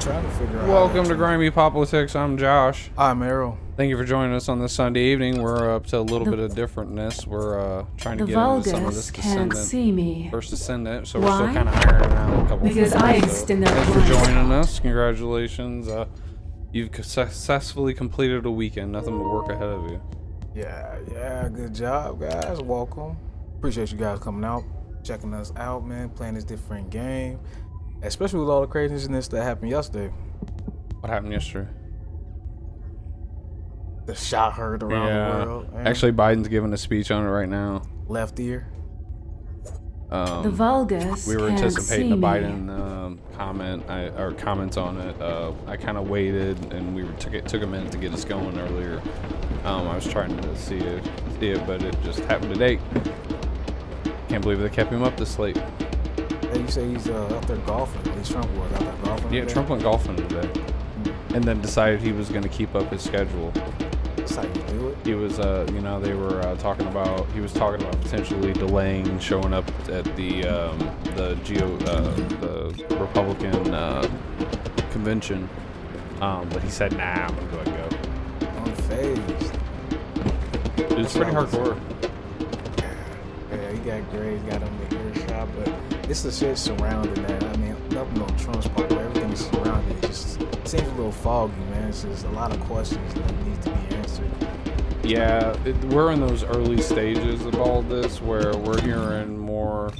trying to figure out. Welcome to Grimy Poplitics. I'm Josh. I'm Errol. Thank you for joining us on this Sunday evening. We're up to a little bit of differentness. We're trying to get into some of this can't see me. First Descendant, so we're still kind of ironing out a couple of things. Because I extend their Thanks for joining us. Congratulations. You've successfully completed a weekend. Nothing but work ahead of you. Yeah, good job, guys. Welcome. Appreciate you guys coming out, checking us out, man, playing this different game, especially with all the craziness that happened yesterday. What happened yesterday? The shot heard around the world. Man. Actually, Biden's giving a speech on it right now. Left ear. The Vulgus we were can't anticipating see a Biden comments on it. I kind of waited, and took a minute to get us going earlier. I was trying to see it, but it just happened today. Can't believe they kept him up this late. Hey, you say he's out there golfing. At least Trump was out there golfing. Yeah, today? Trump went golfing today, and then decided he was going to keep up his schedule. Decided to do it. He was, they were talking about. He was talking about potentially delaying showing up at the Republican convention, but he said, "Nah, I'm gonna go ahead and go." Unfazed. It's pretty hardcore. Yeah, he got great, got him the earshot, but it's the shit surrounding that. I mean, nothing on Trump's part, but everything is surrounding it. Just seems a little foggy, man. It's just a lot of questions that need to be answered. Yeah, we're in those early stages of all this where we're hearing more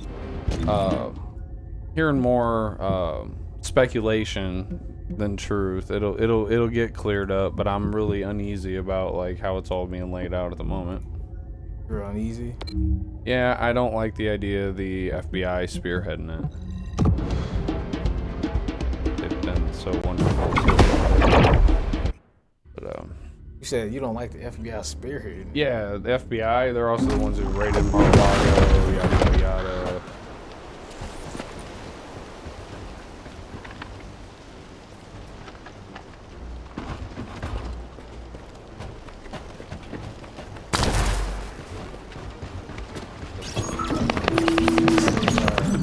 speculation than truth. It'll get cleared up, but I'm really uneasy about like how it's all being laid out at the moment. You're uneasy? Yeah, I don't like the idea of the FBI spearheading it. They've been so wonderful. But You said you don't like the FBI spearheading. yeah, the FBI, they're also the ones who raided Mar-a-Lago, yada yada yada.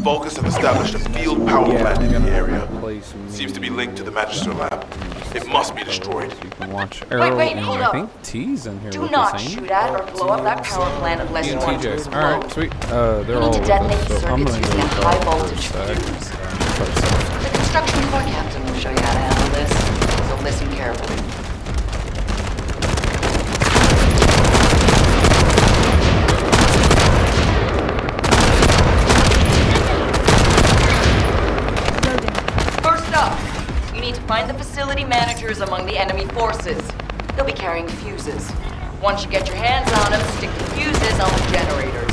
Vulgus have established a field power plant in the area. Place Seems to be linked to the Magister lab. It must be destroyed. You can watch Arrow wait, and hold I up. think T's in here Do with not us, ain't shoot at or blow up that power plant unless you want it to TJ. explode. Alright, sweet. They're You all need to with detonate us, the so I'm circuits gonna using a go high for voltage a sec. fuse. The construction floor captain will show you how to handle this, so listen carefully. First up, you need to find the facility managers among the enemy forces. They'll be carrying fuses. Once you get your hands on them, stick the fuses on the generators.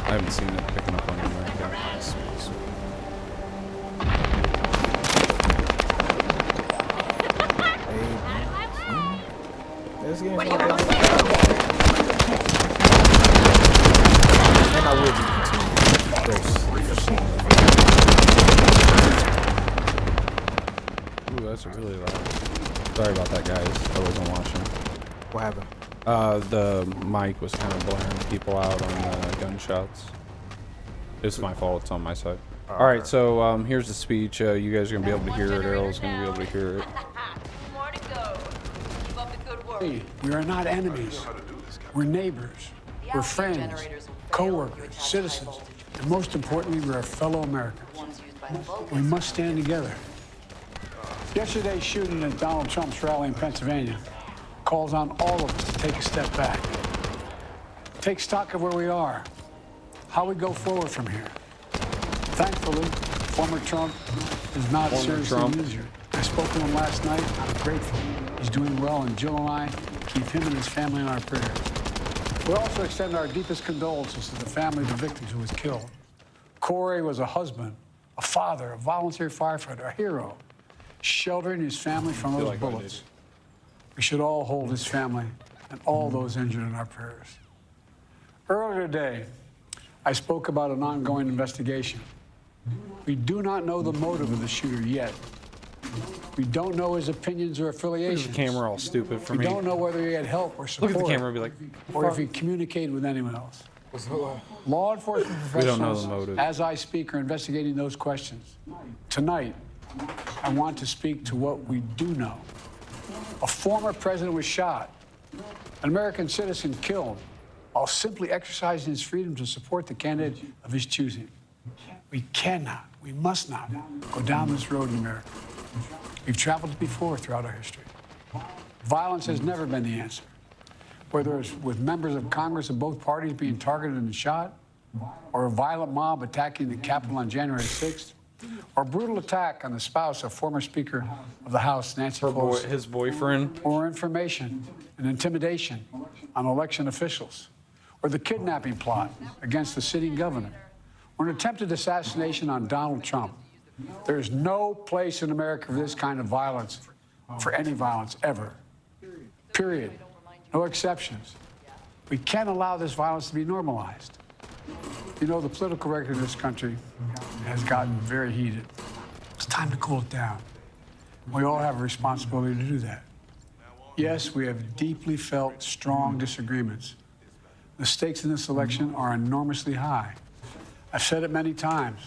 I haven't seen it picking up on anywhere. Yeah. Sweet. This game's and I will be continuing. Ooh, that's really loud. Sorry about that, guys. I wasn't watching. What happened? The mic was kind of blaring people out on the gunshots. It's my fault. It's on my side. All right, so here's the speech. You guys are gonna be able to hear it. Errol's gonna be able to hear it. More to go. Keep up the good work. We are not enemies. We're neighbors. We're friends, co-workers, citizens, and most importantly, we're fellow Americans. We must stand together. Yesterday's shooting at Donald Trump's rally in Pennsylvania calls on all of us to take a step back. Take stock of where we are, how we go forward from here. Thankfully, former Trump is not seriously injured. I spoke to him last night. I'm grateful. He's doing well, and Jill and I keep him and his family in our prayers. We also extend our deepest condolences to the family of the victims who was killed. Corey was a husband, a father, a volunteer firefighter, a hero, sheltering his family from those bullets. We should all hold his family and all those injured in our prayers. Earlier today, I spoke about an ongoing investigation. We do not know the motive of the shooter yet. We don't know his opinions or Look affiliations. at the camera all stupid for We me. don't know whether he had help or Look support. at the camera and be like, or if he communicated with anyone else. Law enforcement We don't know professionals, the motive. as I speak, are investigating those questions. Tonight, I want to speak to what we do know. A former president was shot, an American citizen killed, while simply exercising his freedom to support the candidate of his choosing. We cannot, we must not go down this road in America. We've traveled it before throughout our history. Violence has never been the answer. Whether it's with members of Congress of both parties being targeted and shot, or a violent mob attacking the Capitol on January 6th, or a brutal attack on the spouse of former Speaker of the House, Nancy Pelosi, his boyfriend. or information and intimidation on election officials, or the kidnapping plot against the sitting governor, or an attempted assassination on Donald Trump. There is no place in America for this kind of violence, for any violence ever. Period. No exceptions. We can't allow this violence to be normalized. You know, the political record of this country has gotten very heated. It's time to cool it down. We all have a responsibility to do that. Yes, we have deeply felt strong disagreements. The stakes in this election are enormously high. I've said it many times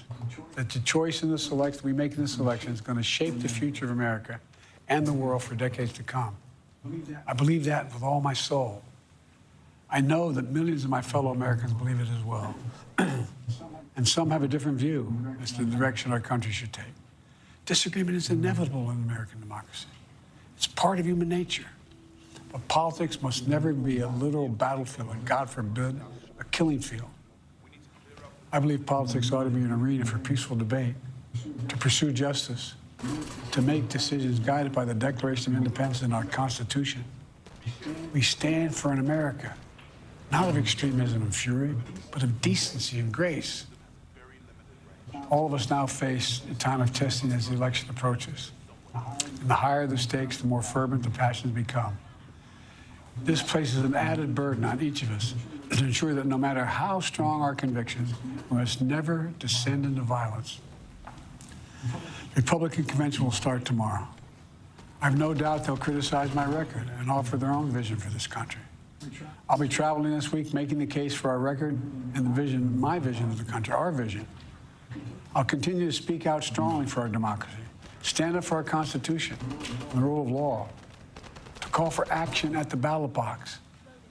that the choice in this election we make in this election is going to shape the future of America and the world for decades to come. I believe that with all my soul. I know that millions of my fellow Americans believe it as well. And some have a different view as to the direction our country should take. Disagreement is inevitable in American democracy. It's part of human nature. But politics must never be a literal battlefield, and God forbid, a killing field. I believe politics ought to be an arena for peaceful debate, to pursue justice, to make decisions guided by the Declaration of Independence and our Constitution. We stand for an America, not of extremism and fury, but of decency and grace. All of us now face a time of testing as the election approaches. And the higher the stakes, the more fervent the passions become. This places an added burden on each of us to ensure that no matter how strong our convictions, we must never descend into violence. The Republican convention will start tomorrow. I have no doubt they'll criticize my record and offer their own vision for this country. I'll be traveling this week making the case for our record and the vision, my vision of the country, our vision. I'll continue to speak out strongly for our democracy, stand up for our Constitution and the rule of law, to call for action at the ballot box,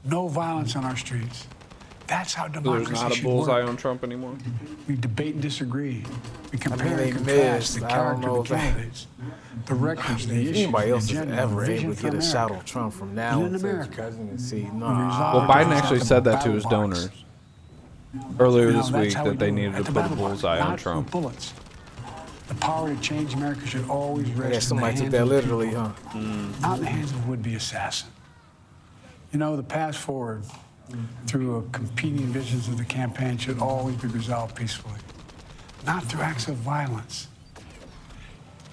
no violence on our streets. That's how democracy There's not a should bullseye work. on Trump anymore. We debate and disagree. We compare they and contrast missed. the I don't character know of the if candidates, the records, the issues, Anybody the else is agenda, ever the vision able to for get a shot America. of Trump from now And in until his America, presidency, the nah. resolve Well, Biden is actually at the said that to ballot his box. donors earlier You know, this that's week how we that they do it. needed At to the put a ballot box, bullseye on not Trump. with bullets. The power to change America should always rest Yeah, in the somebody took hands that of the literally, people, huh? not in the hands of a would-be assassin. You know, the path forward through competing visions of the campaign should always be resolved peacefully, not through acts of violence.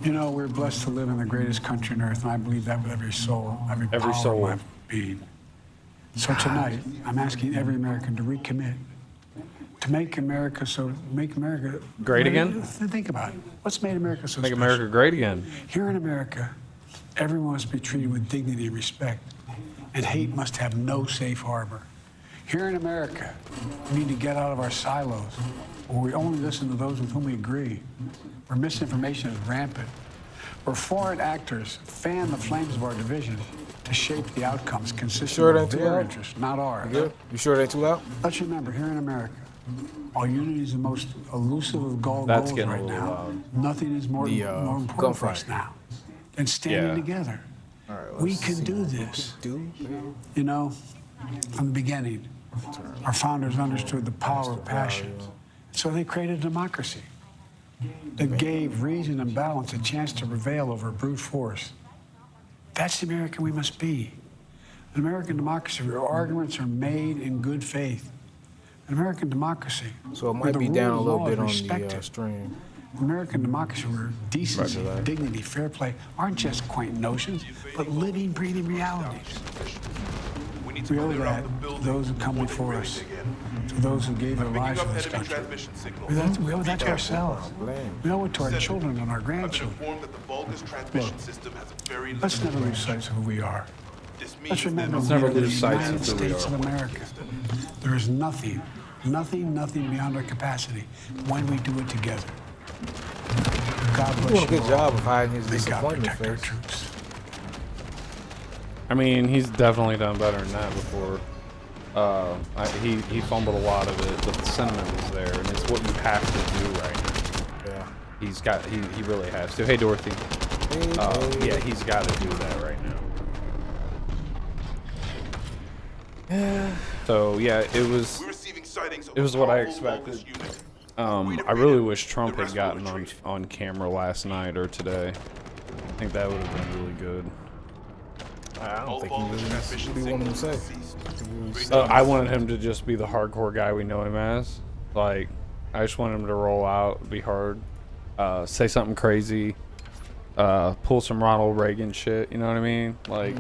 You know, we're blessed to live in the greatest country on earth, and I believe that with every soul, every power soul. of my being. So tonight, I'm asking every American to recommit, to make America Great again? Think about it. What's made America so Make special? America great again. Here in America, everyone must be treated with dignity and respect, and hate must have no safe harbor. Here in America, we need to get out of our silos, where we only listen to those with whom we agree, where misinformation is rampant, where foreign actors fan the flames of our division to shape the outcomes consistent Sure it with ain't too their loud? interests, not ours. Good? You sure it ain't too loud? Let's remember, here in America, while unity is the most elusive of goals That's getting a right little now, loud. nothing is more important for gunfight. us now than standing Yeah. together. All right, We let's can see do what we this. can do. You know, from the beginning, our founders understood the power of passion. So they created democracy that gave reason and balance a chance to prevail over brute force. That's the American we must be. An American democracy where arguments are made in good faith. An American democracy. So it where might the be rule down a of little law bit is on the respected. stream. An American democracy where decency, Roger that. dignity, fair play aren't just quaint notions, but living, breathing realities. We need to We owe clear out that the to building those who come before before we're us. ready to begin. to those who gave their lives for this country. We owe that to ourselves. We owe it to our children and our grandchildren. Look, let's never lose sight of who we are. Let's remember we are the United States of America. There is nothing beyond our capacity when we do it together. God bless you. Doing a good job of hiding his May God disappointment protect our face. troops. I mean, he's definitely done better than that before. He fumbled a lot of it, but the sentiment is there, and it's what you have to do right now. Yeah. He really has to. Hey, Dorothy. Yeah, he's got to do that right now. So yeah, it was what I expected. I really wish Trump had gotten on camera last night or today. I think that would have been really good. I don't think he really wanted to say. I wanted him to just be the hardcore guy we know him as. Like, I just want him to roll out, be hard, say something crazy, pull some Ronald Reagan shit. You know what I mean? Like.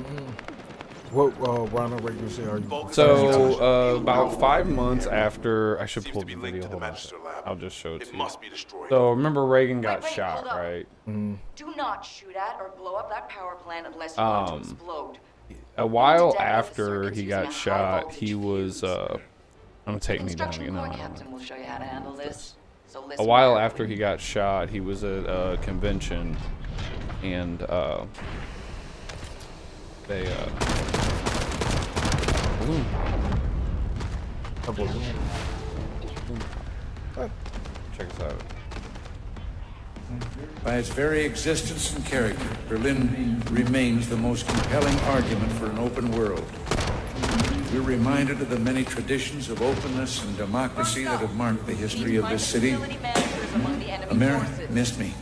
What Ronald Reagan shit are you? So about 5 months after, I should pull the video. Hold on. I'll just show it to you. So remember Reagan got shot, right? Do not shoot at or blow up that power plant unless you want to explode. A while after he got shot, he was I'm gonna take me down. You know. Will show you how to handle this. So A while after he got shot, he was at a convention, and they balloon. A balloon. Check this out. By its very existence and character, Berlin remains the most compelling argument for an open world. We're reminded of the many traditions of openness and democracy that have marked the history of this city. America missed me.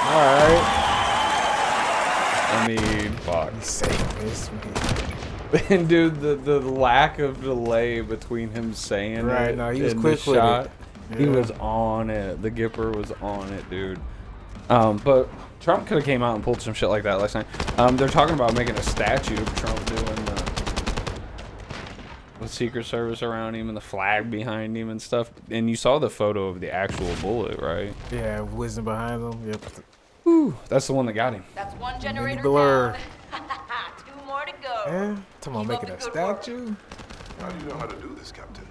Alright. I mean, fuck. Say this, man. And dude, the lack of delay between him saying Right, it no, he was and quick the with shot, it. he Yeah. was on it. The Gipper was on it, dude. But Trump could have came out and pulled some shit like that last night. They're talking about making a statue of Trump doing the Secret Service around him and the flag behind him and stuff. And you saw the photo of the actual bullet, right? Yeah, whizzing behind them. Yep. Whew, that's the one that got him. That's one generator blur. down. 2 more to go. Yeah. Talking about Keep up making a the good work. statue. How do you know how to do this, Captain?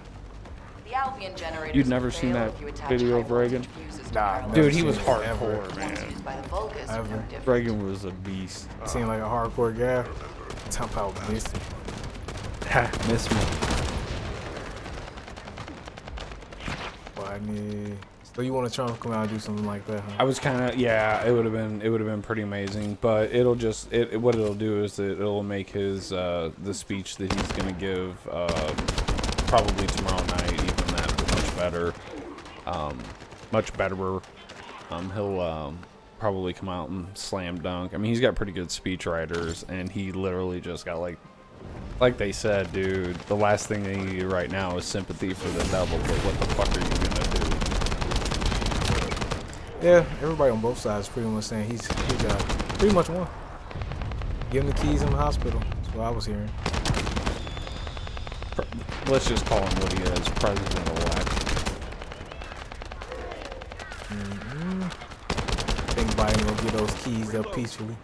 The Albion generators You'd never will seen fail that if you attach video high of Reagan? voltage fuses to Nah, power Dude, he seen was it hardcore, ever. ones man. used by the Vulgus are Ever. no different. Reagan was a beast. Seemed like a hardcore guy. Talking about this. Ha, miss me. So you want Trump to come out and do something like that, huh? I was kind of, yeah, it would have been pretty amazing, but it'll just what it'll do is it'll make his the speech that he's gonna give probably tomorrow night even that much better. He'll probably come out and slam dunk. I mean, he's got pretty good speech writers, and he literally just got like they said, dude, the last thing they need right now is sympathy for the devil, but what the fuck are you gonna do? Yeah, everybody on both sides pretty much saying he's pretty much won. Give him the keys in the hospital. That's what I was hearing. Let's just call him what he is, president-elect. I think Biden will get those keys up peacefully.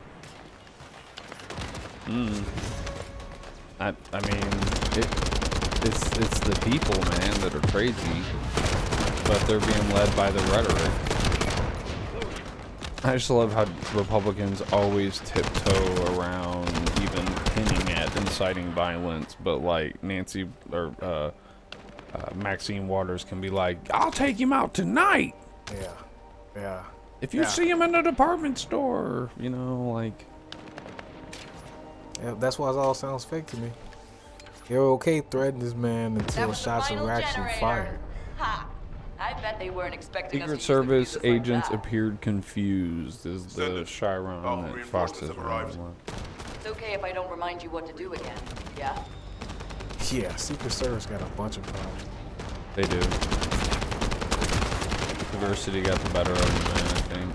I mean, it's the people, man, that are crazy, but they're being led by the rhetoric. I just love how Republicans always tiptoe around even hinting at inciting violence, but like Nancy or Maxine Waters can be like, "I'll take him out tonight. Yeah. If you see him in the department store, you know, like." Yeah, that's why it all sounds fake to me. They're okay threatening this man That until was the shots final are actually generator. fired. Ha! I bet they weren't expecting us to Secret use the Service fuses like agents that. appeared confused as the Descendant. Chiron All that reinforcements Fox has have arrived. It's okay if I don't remind you what to do again, yeah? Yeah, Secret Service got a bunch of problems. They do. Diversity got the better of them, man, I think.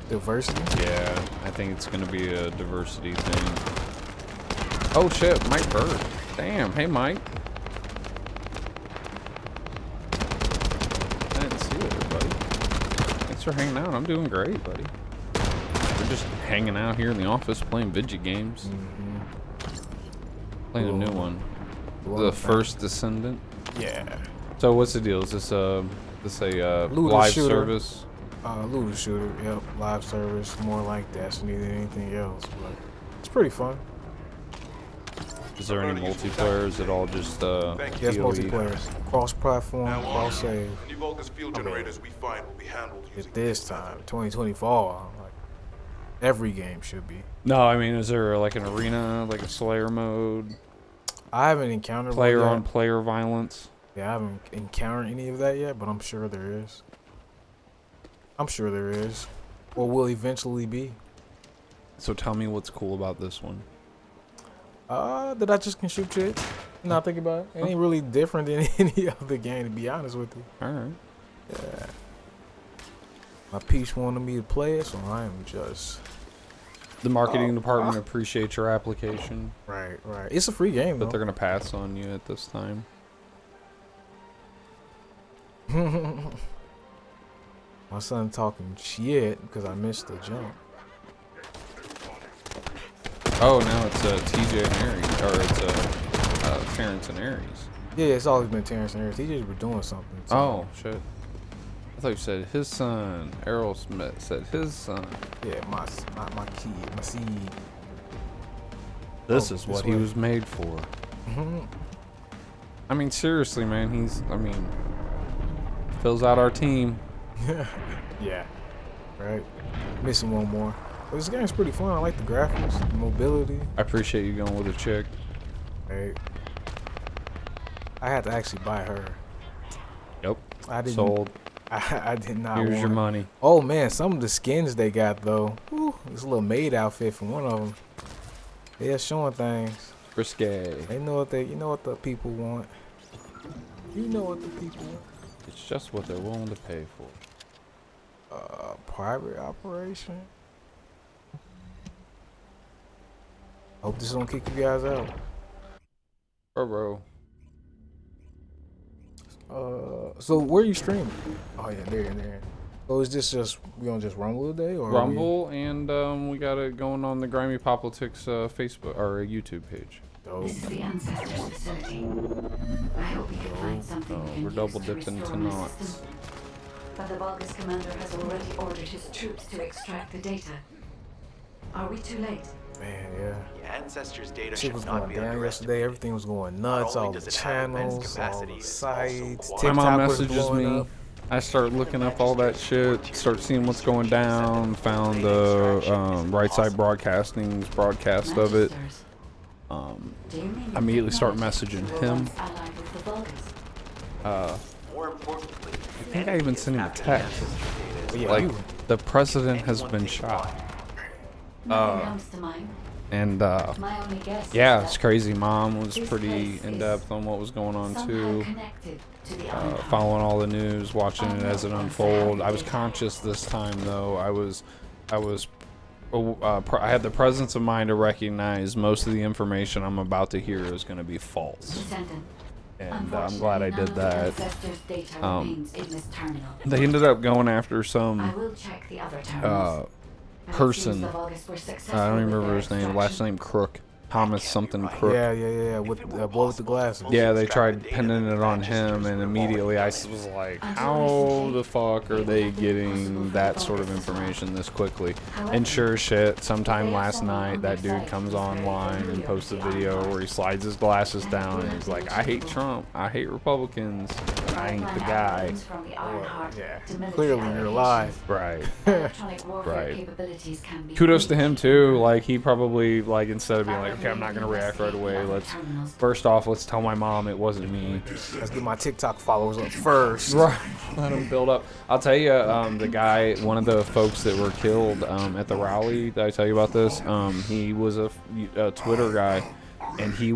Diversity? Yeah, I think it's gonna be a diversity thing. Oh shit, Mike Bird. Damn, hey Mike. I didn't see it, buddy. Thanks for hanging out. I'm doing great, buddy. We're just hanging out here in the office playing video games. Playing a new one. The first Descendant. Yeah. So what's the deal? Is this a live shooter. service? Looter shooter, yep. Live service, more like Destiny than anything else, but it's pretty fun. Is there any multiplayer? Is it all just Yes, PoE? multiplayer. Cross-platform, cross-save. Any Vulgus field generators we find will be handled using At this time, 2024, like, every game should be. No, I mean, is there like an arena, like a Slayer mode? I haven't encountered Player one on yet. player violence? Yeah, I haven't encountered any of that yet, but I'm sure there is. I'm sure there is. Or will eventually be. So tell me what's cool about this one. That I just can shoot shit. Now think about it. It ain't really different than any other game, to be honest with you. Alright. Yeah. My piece wanted me to play it, so I am just... The marketing department appreciates your application, Right. It's a free game, but though. they're gonna pass on you at this time. My son talking shit because I missed the jump. Oh, now it's TJ and Aries, or it's Terrence and Aries. Yeah, it's always been Terrence and Aries. He just were doing something. So. Oh shit! I thought you said his son. Errol Smith said his son. Yeah, my kid, my seed. This Oh, is this what he way. was made for. I mean, seriously, man. Fills out our team. Yeah. Right. Missing one more. But this game's pretty fun. I like the graphics, the mobility. I appreciate you going with a chick. Right. I had to actually buy her. Yep. I didn't. Sold. I did not. Here's your want- money. Oh man, some of the skins they got though. Whew, this little maid outfit from one of them. They're showing things. Risque. They know what you know what the people want. You know what the people want. It's just what they're willing to pay for. Private operation. Hope this don't kick you guys out. Bro. So where you streaming? Oh yeah, there. So is this just we on just Rumble today or Rumble, and we got it going on the Grimy Poplitics Facebook or YouTube page. Dope. This is the Ancestors facility. I hope we can find something we can We're use double to dipping restore to my knots. system. But the Vulgus commander has already ordered his troops to extract the data. Are we too late? Man, yeah. The Ancestors data Shit should was not going be down yesterday. underestimated. Everything was going Not nuts. only All the does it have immense channels, all capacity, the it's sites. also My mom TikTok was messages blowing me. up. I start looking up all that shit, start seeing what's going down, found the Right Side Broadcasting's broadcast of it. Magisters, do you mean I immediately start technology messaging were him. once allied with the Vulgus? More importantly, I think I even sent him a text. But yeah, Like, you- the president has been shot. Nothing comes to mind. And, My only guess is yeah, that it's crazy. Mom was this pretty place in is depth on what was going on, somehow too. connected to the Iron Heart. Following all the news, watching it as it unfolded. I was conscious this time, though. I had the presence of mind to recognize most of the information I'm about to hear is going to be false, Descendant. and I'm glad I did that. Ancestors' data remains in this terminal. They ended up going after I some will check the other terminals. But it person. seems the Vulgus were successful I don't with remember their his name. extraction. Last name Crook. Thomas something Crook. Yeah. With the boy with the glasses. Yeah, they tried pinning it on him, and immediately I was like, how the fuck are they getting that sort of information this quickly? And sure as shit, sometime last night, that dude comes online and posts a video where he slides his glasses down, and he's like, I hate Trump, I hate Republicans, and I ain't the guy. From the Iron Heart Yeah. to military Clearly you're allocations. alive. Right. Electronic warfare Right. capabilities can be Kudos to tweaked. him, too. Like, he probably, like, instead of being like, okay, I'm not going to react right away, first off, let's tell my mom it wasn't me. Let's get my TikTok followers up first. Right. Let them build up. I'll tell you, the guy, one of the folks that were killed at the rally, did I tell you about this? He was a Twitter guy and he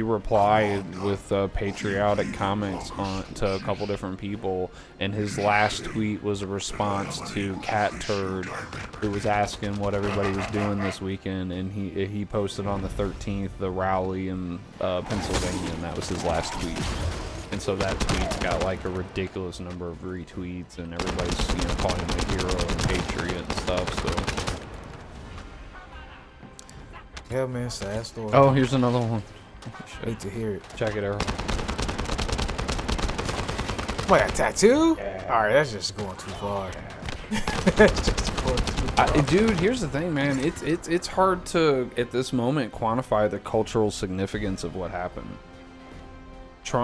replied with patriotic comments to a couple different people, and his last tweet was a response to Cat Turd, who was asking what everybody was doing this weekend, and he posted on the 13th the rally in Pennsylvania, and that was his last tweet. And so that tweet's got like a ridiculous number of retweets, and everybody's calling him a hero and patriot and stuff. So yeah, man, sad story. oh, here's another one. Need to hear it. Check it out. What, a tattoo? Yeah. All right, that's just going too far. That's just going too far. Dude, here's the thing, man. It's hard to at this moment quantify the cultural significance of what happened.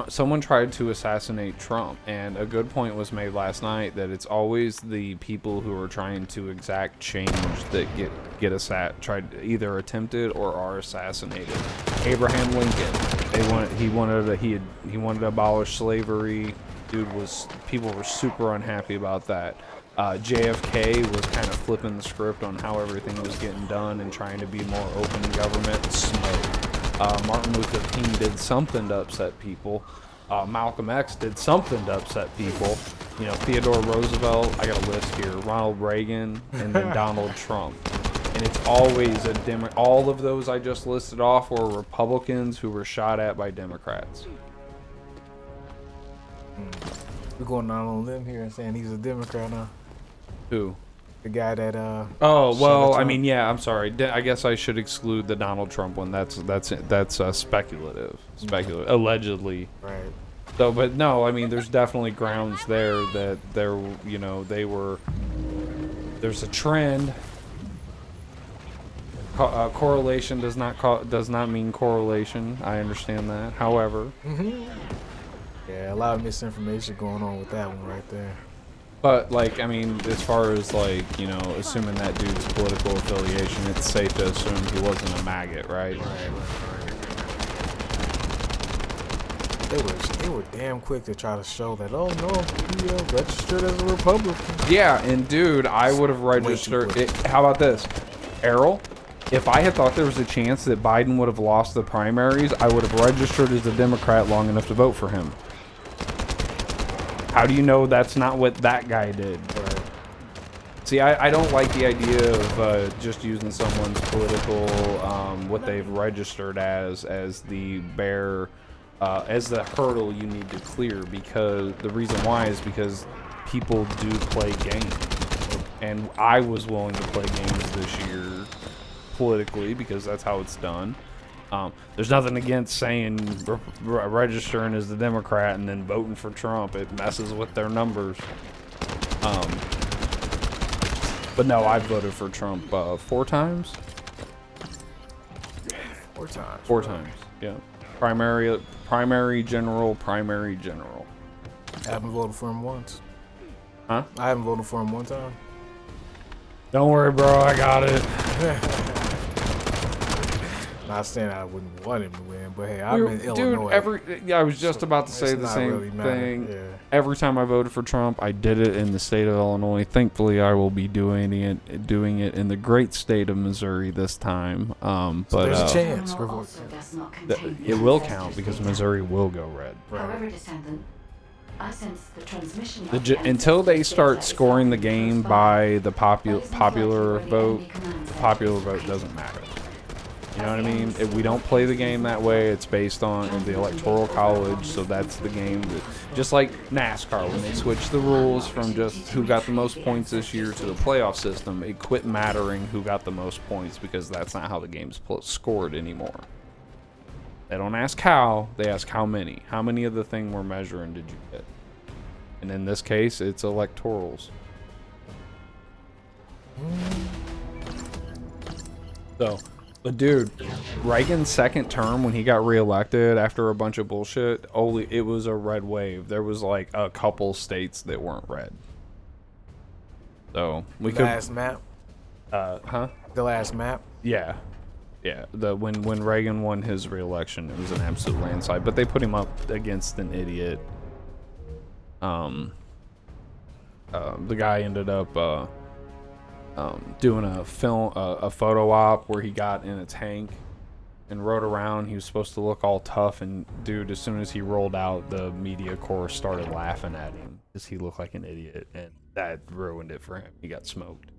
Someone tried to assassinate Trump, and a good point was made last night that it's always the people who are trying to exact change that get either attempted or are assassinated. Abraham Lincoln, he wanted to abolish slavery. People were super unhappy about that. JFK was kind of flipping the script on how everything was getting done and trying to be more open government. Smoke. Martin Luther King did something to upset people. Malcolm X did something to upset people. Theodore Roosevelt, I got a list here, Ronald Reagan, and then Donald Trump. And it's always all of those I just listed off were Republicans who were shot at by Democrats. We're going out on a limb here and saying he's a Democrat now. Who? The guy that oh well, I mean, yeah. I'm sorry. I guess I should exclude the Donald Trump one. That's speculative. Allegedly. Right. So, but no, I mean, there's definitely grounds there that they were. There's a trend. Correlation does not mean correlation. I understand that. However. Yeah, a lot of misinformation going on with that one right there. But, like, I mean, as far as, like, assuming that dude's political affiliation, it's safe to assume he wasn't a maggot, right? Right. They were damn quick to try to show that, oh, no, he registered as a Republican. Yeah, and, dude, I would have registered. How about this? Errol, if I had thought there was a chance that Biden would have lost the primaries, I would have registered as a Democrat long enough to vote for him. How do you know that's not what that guy did? Right. See, I don't like the idea of just using someone's political, what they've registered as the as the hurdle you need to clear, because the reason why is because people do play games. And I was willing to play games this year politically because that's how it's done. There's nothing against saying registering as the Democrat and then voting for Trump. It messes with their numbers. But no, I voted for Trump 4 times. 4 times. 4 times. Yeah. Primary general. I haven't voted for him once. Huh? I haven't voted for him one time. Don't worry, bro. I got it. Not saying I wouldn't want him to win, but hey, I'm in Illinois. I was just about to say the same thing. Yeah. Every time I voted for Trump, I did it in the state of Illinois. Thankfully, I will be doing it in the great state of Missouri this time. But there's a chance. It will count because Missouri will go red. However, Descendant, I sense the transmission until they start scoring the game by the popular vote, the popular vote doesn't matter. You know what I mean? If we don't play the game that way, it's based on the Electoral College, so that's the game. Just like NASCAR, when they switched the rules from just who got the most points this year to the playoff system, it quit mattering who got the most points because that's not how the game's scored anymore. They don't ask how, they ask how many. How many of the thing we're measuring did you get? And in this case, it's electorals. So... But dude, Reagan's second term when he got reelected after a bunch of bullshit, it was a red wave. There was like a couple states that weren't red. So we could. Last map. Huh? The last map. Yeah. When Reagan won his reelection, it was an absolute landslide. But they put him up against an idiot. The guy ended up. Doing a photo op where he got in a tank and rode around. He was supposed to look all tough, and dude, as soon as he rolled out, the media corps started laughing at him because he looked like an idiot, and that ruined it for him. He got smoked.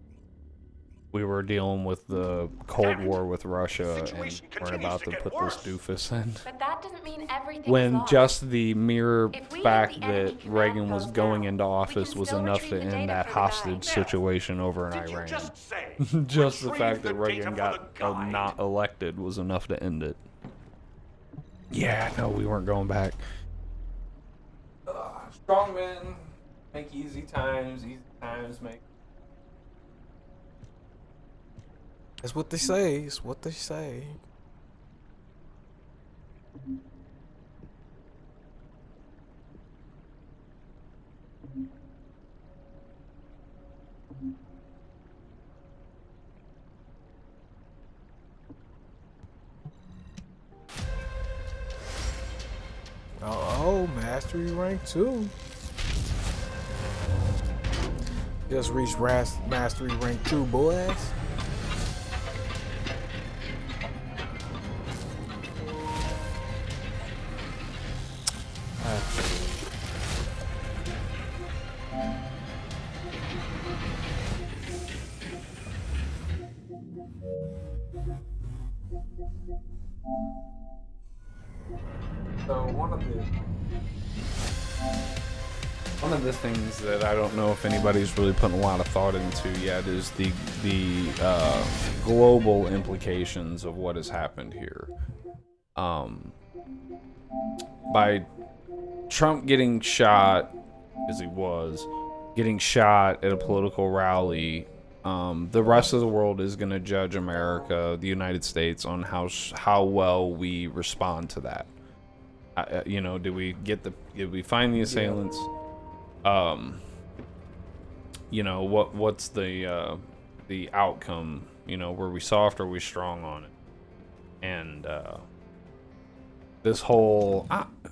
We were dealing with the Cold War with Russia, and we're about to put this doofus in. But that doesn't mean everything's When lost. just the mere If fact the enemy that command Reagan was post going now, into office we can was still enough to retrieve the end data that for the guy. hostage situation over in Iran. say? Just the Retrieve fact the that Reagan data got for the guide. not elected was enough to end it. Yeah, no, we weren't going back. Strong men make easy times make. That's what they say. It's what they say. Oh, mastery rank 2. Just reached mastery rank 2, boys. So one of the things that I don't know if anybody's really putting a lot of thought into yet is the global implications of what has happened here. By Trump getting shot, as he was getting shot at a political rally, the rest of the world is going to judge America, the United States, on how well we respond to that. You know, did we find the assailants? You know, what's the outcome? You know, were we soft or were we strong on it? And this whole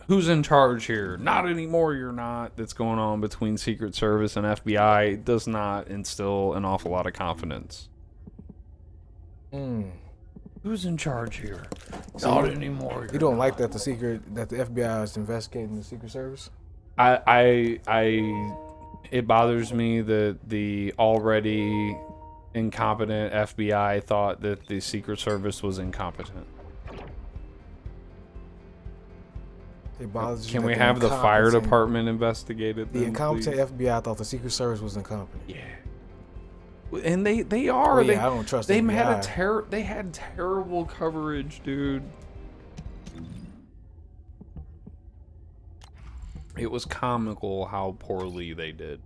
who's in charge here? Not anymore, you're not. That's going on between Secret Service and FBI does not instill an awful lot of confidence. Who's in charge here? So Not anymore. You don't like that the FBI is investigating the Secret Service? It bothers me that the already incompetent FBI thought that the Secret Service was incompetent. It bothers you Can that we the have the fire incompetent- department investigated? The then, incompetent please? FBI thought the Secret Service was incompetent. Yeah. And they are. Well, yeah, I don't trust they the had FBI. They had terrible coverage, dude. It was comical how poorly they did.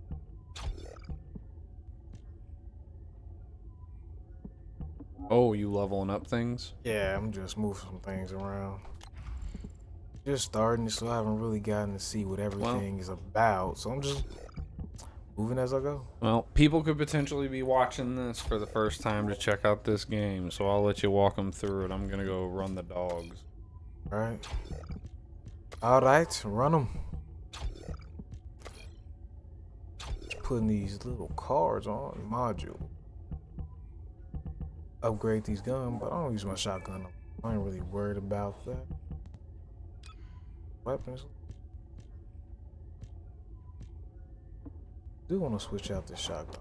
Oh, you leveling up things? Yeah, I'm just moving some things around. Just starting, so I haven't really gotten to see what everything is about. So I'm just moving as I go. Well, people could potentially be watching this for the first time to check out this game, so I'll let you walk them through it. I'm gonna go run the dogs. All right, run them. Putting these little cards on module. Upgrade these guns, but I don't use my shotgun. I ain't really worried about that. Weapons. Do want to switch out this shotgun.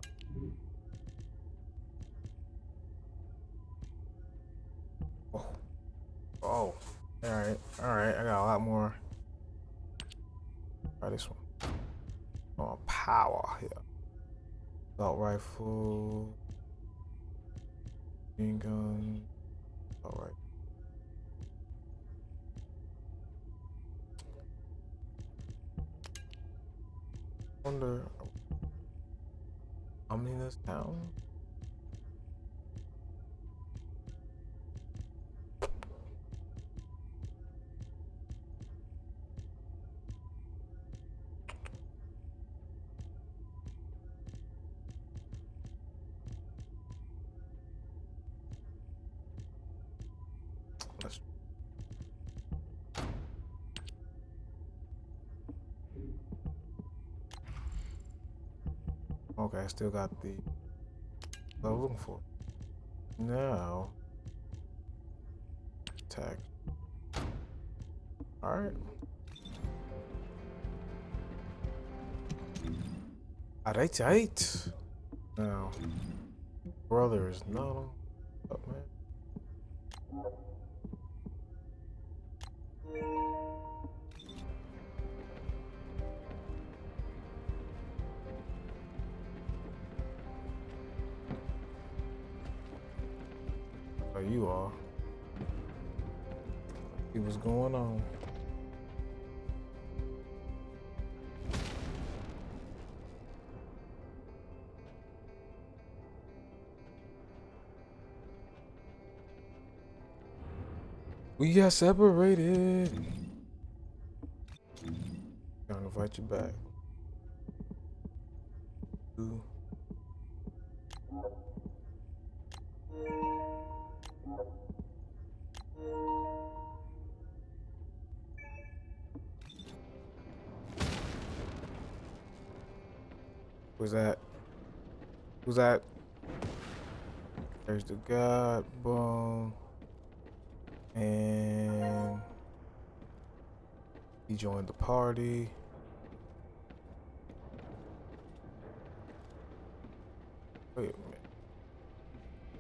Oh, all right. I got a lot more. Try this one. Oh, power here. Assault rifle. Machine gun. All right. Wonder. I'm in this town. Okay, I still got the what I'm looking for. Now attack. Alright. Alright. Now, brother is not on. Up, man. Oh, you are. See what's going on. We got separated. Trying to invite you back. Ooh. Who's that? Who's that? There's the God Bone. And he joined the party. Wait a minute.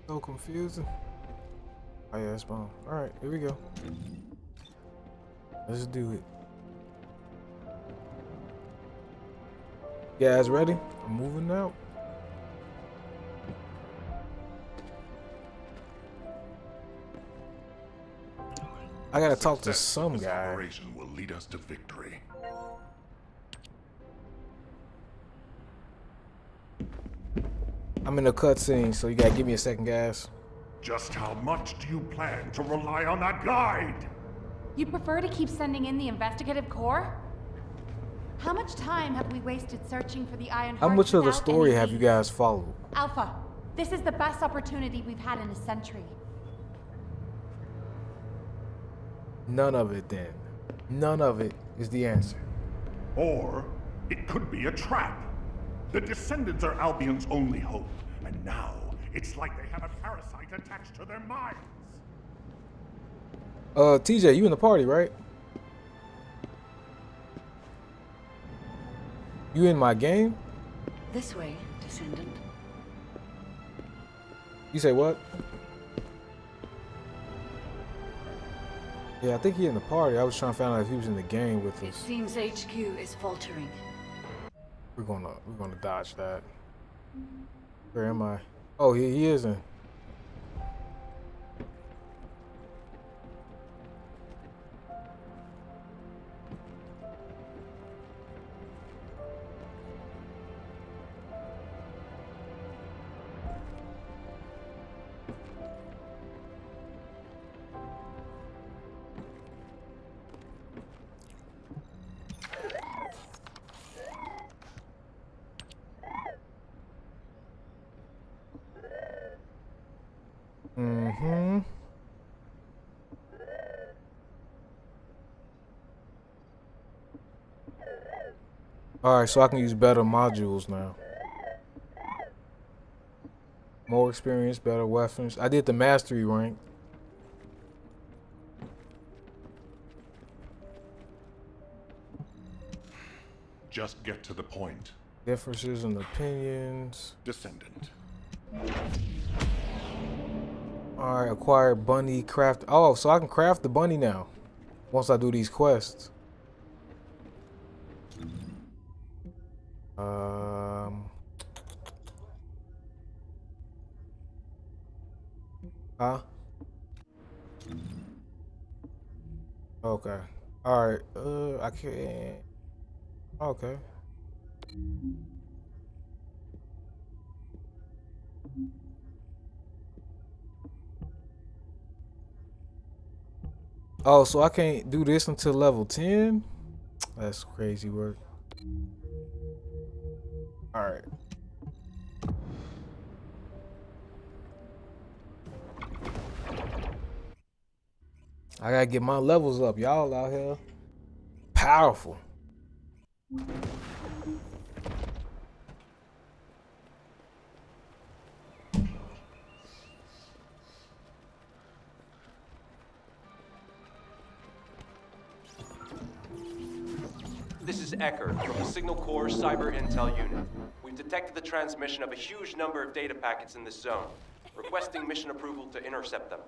So confusing. Oh yeah, it's bomb. Alright, here we go. Let's do it. You guys ready? I'm moving out. I gotta talk to some guy. Operation will lead us to victory. I'm in a cutscene, so you gotta give me a second, guys. Just how much do you plan to rely on that guide? You'd prefer to keep sending in the investigative corps? How much time have we wasted searching for the Iron How Heart much of the without story any have you leads? guys followed? Alpha, this is the best opportunity we've had in a century. None of it, then. None of it is the answer. Or it could be a trap. The Descendants are Albion's only hope, and now it's like they have a parasite attached to their minds. TJ, you in the party, right? You in my game? This way, Descendant. You say what? Yeah, I think he in the party. I was trying to find out if he was in the game with It us. seems HQ is faltering. We're gonna dodge that. Where am I? Oh, he isn't. Mm-hmm. Alright, so I can use better modules now. More experience, better weapons. I did the mastery rank. Just get to the point. Differences in opinions. Descendant. Alright, acquire bunny craft. Oh, so I can craft the bunny now. Once I do these quests. Huh? Okay. Alright, I can't. Okay. Oh, so I can't do this until level 10? That's crazy work. Alright. I gotta get my levels up. Y'all out here powerful. This is Eckert from the Signal Corps Cyber Intel Unit. We've detected the transmission of a huge number of data packets in this zone, requesting mission approval to intercept them.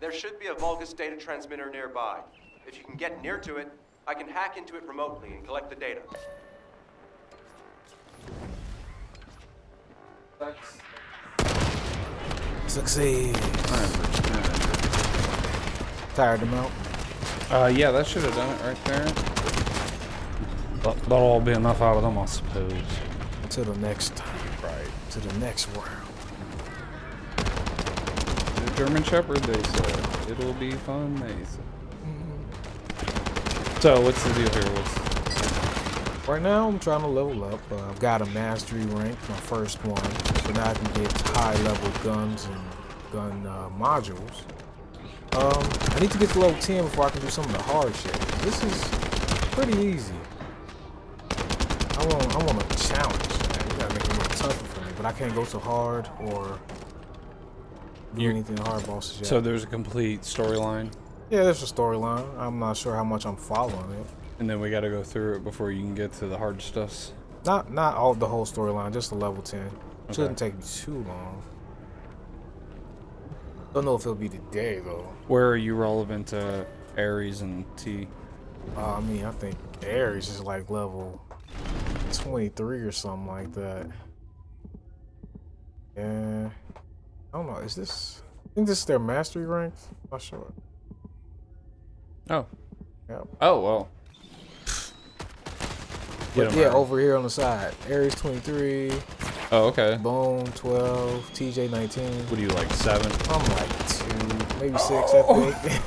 There should be a Vulgus data transmitter nearby. If you can get near to it, I can hack into it remotely and collect the data. Succeed. Tired them out. Yeah, that should have done it right there. That'll all be enough out of them, I suppose. To the next time. Right. To the next world. The German Shepherd, they said. It'll be fun, they said. So, what's the deal here? Right now, I'm trying to level up. I've got a mastery rank, my first one. So now I can get high-level guns and gun modules. I need to get to level 10 before I can do some of the hard shit. This is pretty easy. I want a challenge. Man. You gotta make it a little tougher for me, but I can't go so hard or do anything hard bosses yet. So there's a complete storyline? Yeah, there's a storyline. I'm not sure how much I'm following it. And then we gotta go through it before you can get to the hard stuffs? Not all the whole storyline, just the level 10. Okay. Shouldn't take me too long. Don't know if it'll be today though. Where are you relevant to Ares and T? I mean, I think Ares is like level 23 or something like that. Yeah. I don't know. Is this? I think this is their mastery rank. Not sure. Oh. Yeah. Oh well. But yeah, over here on the side, Ares 23. Oh, okay. Bone 12, TJ 19. What are you, like 7? I'm like 2, maybe 6, I think.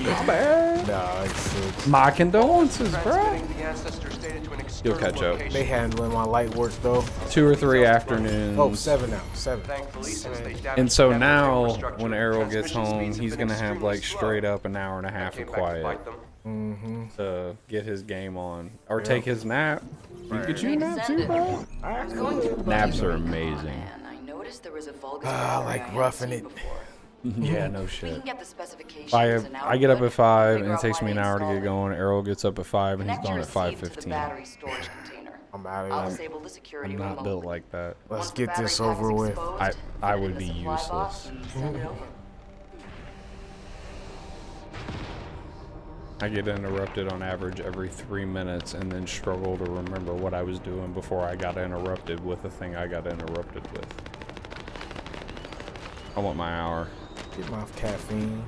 My bad. Nah, like 6. My condolences, bro. You'll catch up. They handling my light work though. 2 or 3 afternoons. Oh, 7 now. 7. And so now, when Errol gets home, he's gonna have like straight up an hour and a half of quiet to get his game on, or take his nap. You get you a nap too, bro. Naps are amazing. I like roughing it. Yeah, no shit. We can get the specifications I get up at 5 and it takes me an hour to get going. Errol gets up at 5 and he's gone at 5:15. I'm out of here. I'm not built like that. Let's get this over with. I would be useless. I get interrupted on average every 3 minutes and then struggle to remember what I was doing before I got interrupted with the thing I got interrupted with. I want my hour. Get my caffeine.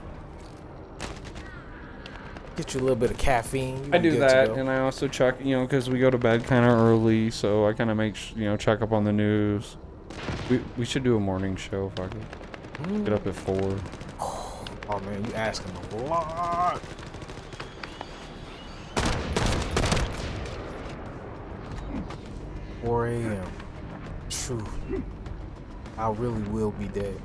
Get you a little bit of caffeine. I do that, and I also check, because we go to bed kind of early, so I kind of make, check up on the news. We should do a morning show, fuck it. Get up at 4. Oh man, you asking a lot. $4 a.m. True. I really will be dead.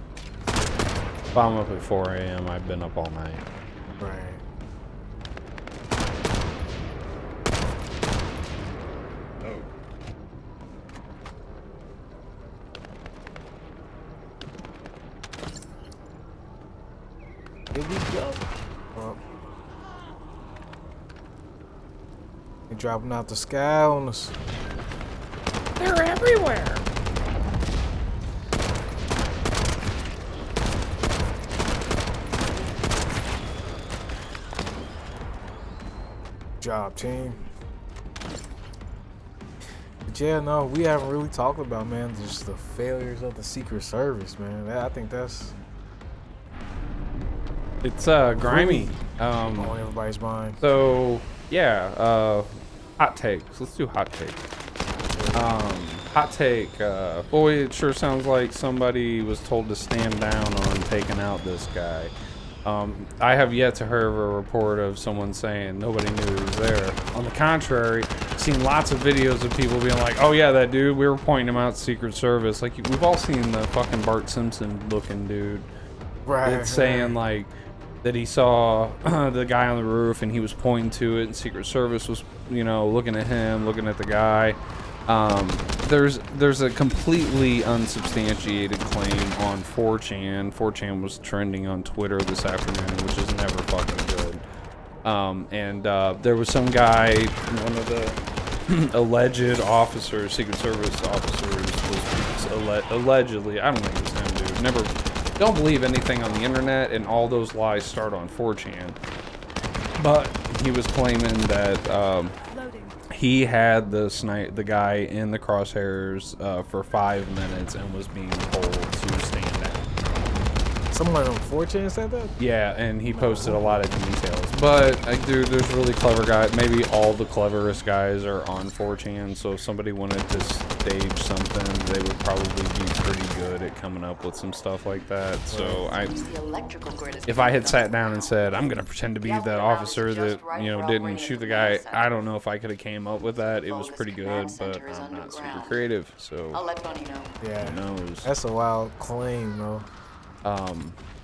If I'm up at 4 a.m., I've been up all night. Right. No. Here we go. Well, they're dropping out the sky on us. They're everywhere. Job, team. But yeah, no, we haven't really talked about, man, just the failures of the Secret Service, man. I think that's... It's grimy. On everybody's mind. So yeah, hot takes. Let's do hot takes. Hot take. Boy, it sure sounds like somebody was told to stand down on taking out this guy. I have yet to hear of a report of someone saying nobody knew he was there. On the contrary, I've seen lots of videos of people being like, oh yeah, that dude, we were pointing him out to Secret Service. Like, we've all seen the fucking Bart Simpson looking dude. Right. It's saying like that he saw the guy on the roof and he was pointing to it, and Secret Service was, looking at him, looking at the guy. There's a completely unsubstantiated claim on 4chan. 4chan was trending on Twitter this afternoon, which is never fucking good. There was some guy, one of the alleged officers, Secret Service officers, was allegedly, I don't think it was him, dude. Don't believe anything on the internet, and all those lies start on 4chan. But he was claiming that he had the guy in the crosshairs for 5 minutes and was being told to stand down. Someone on 4chan said that? Yeah, and he posted a lot of details. But, dude, there's really clever guys. Maybe all the cleverest guys are on 4chan, so if somebody wanted to stage something, they would probably be pretty good at coming up with some stuff like that. So, if I had sat down and said, I'm going to pretend to be that officer that, you know, didn't shoot the guy, I don't know if I could have came up with that. It was pretty good, but I'm not super creative, so I'll let Bunny know. Yeah. Who knows? That's a wild claim, though.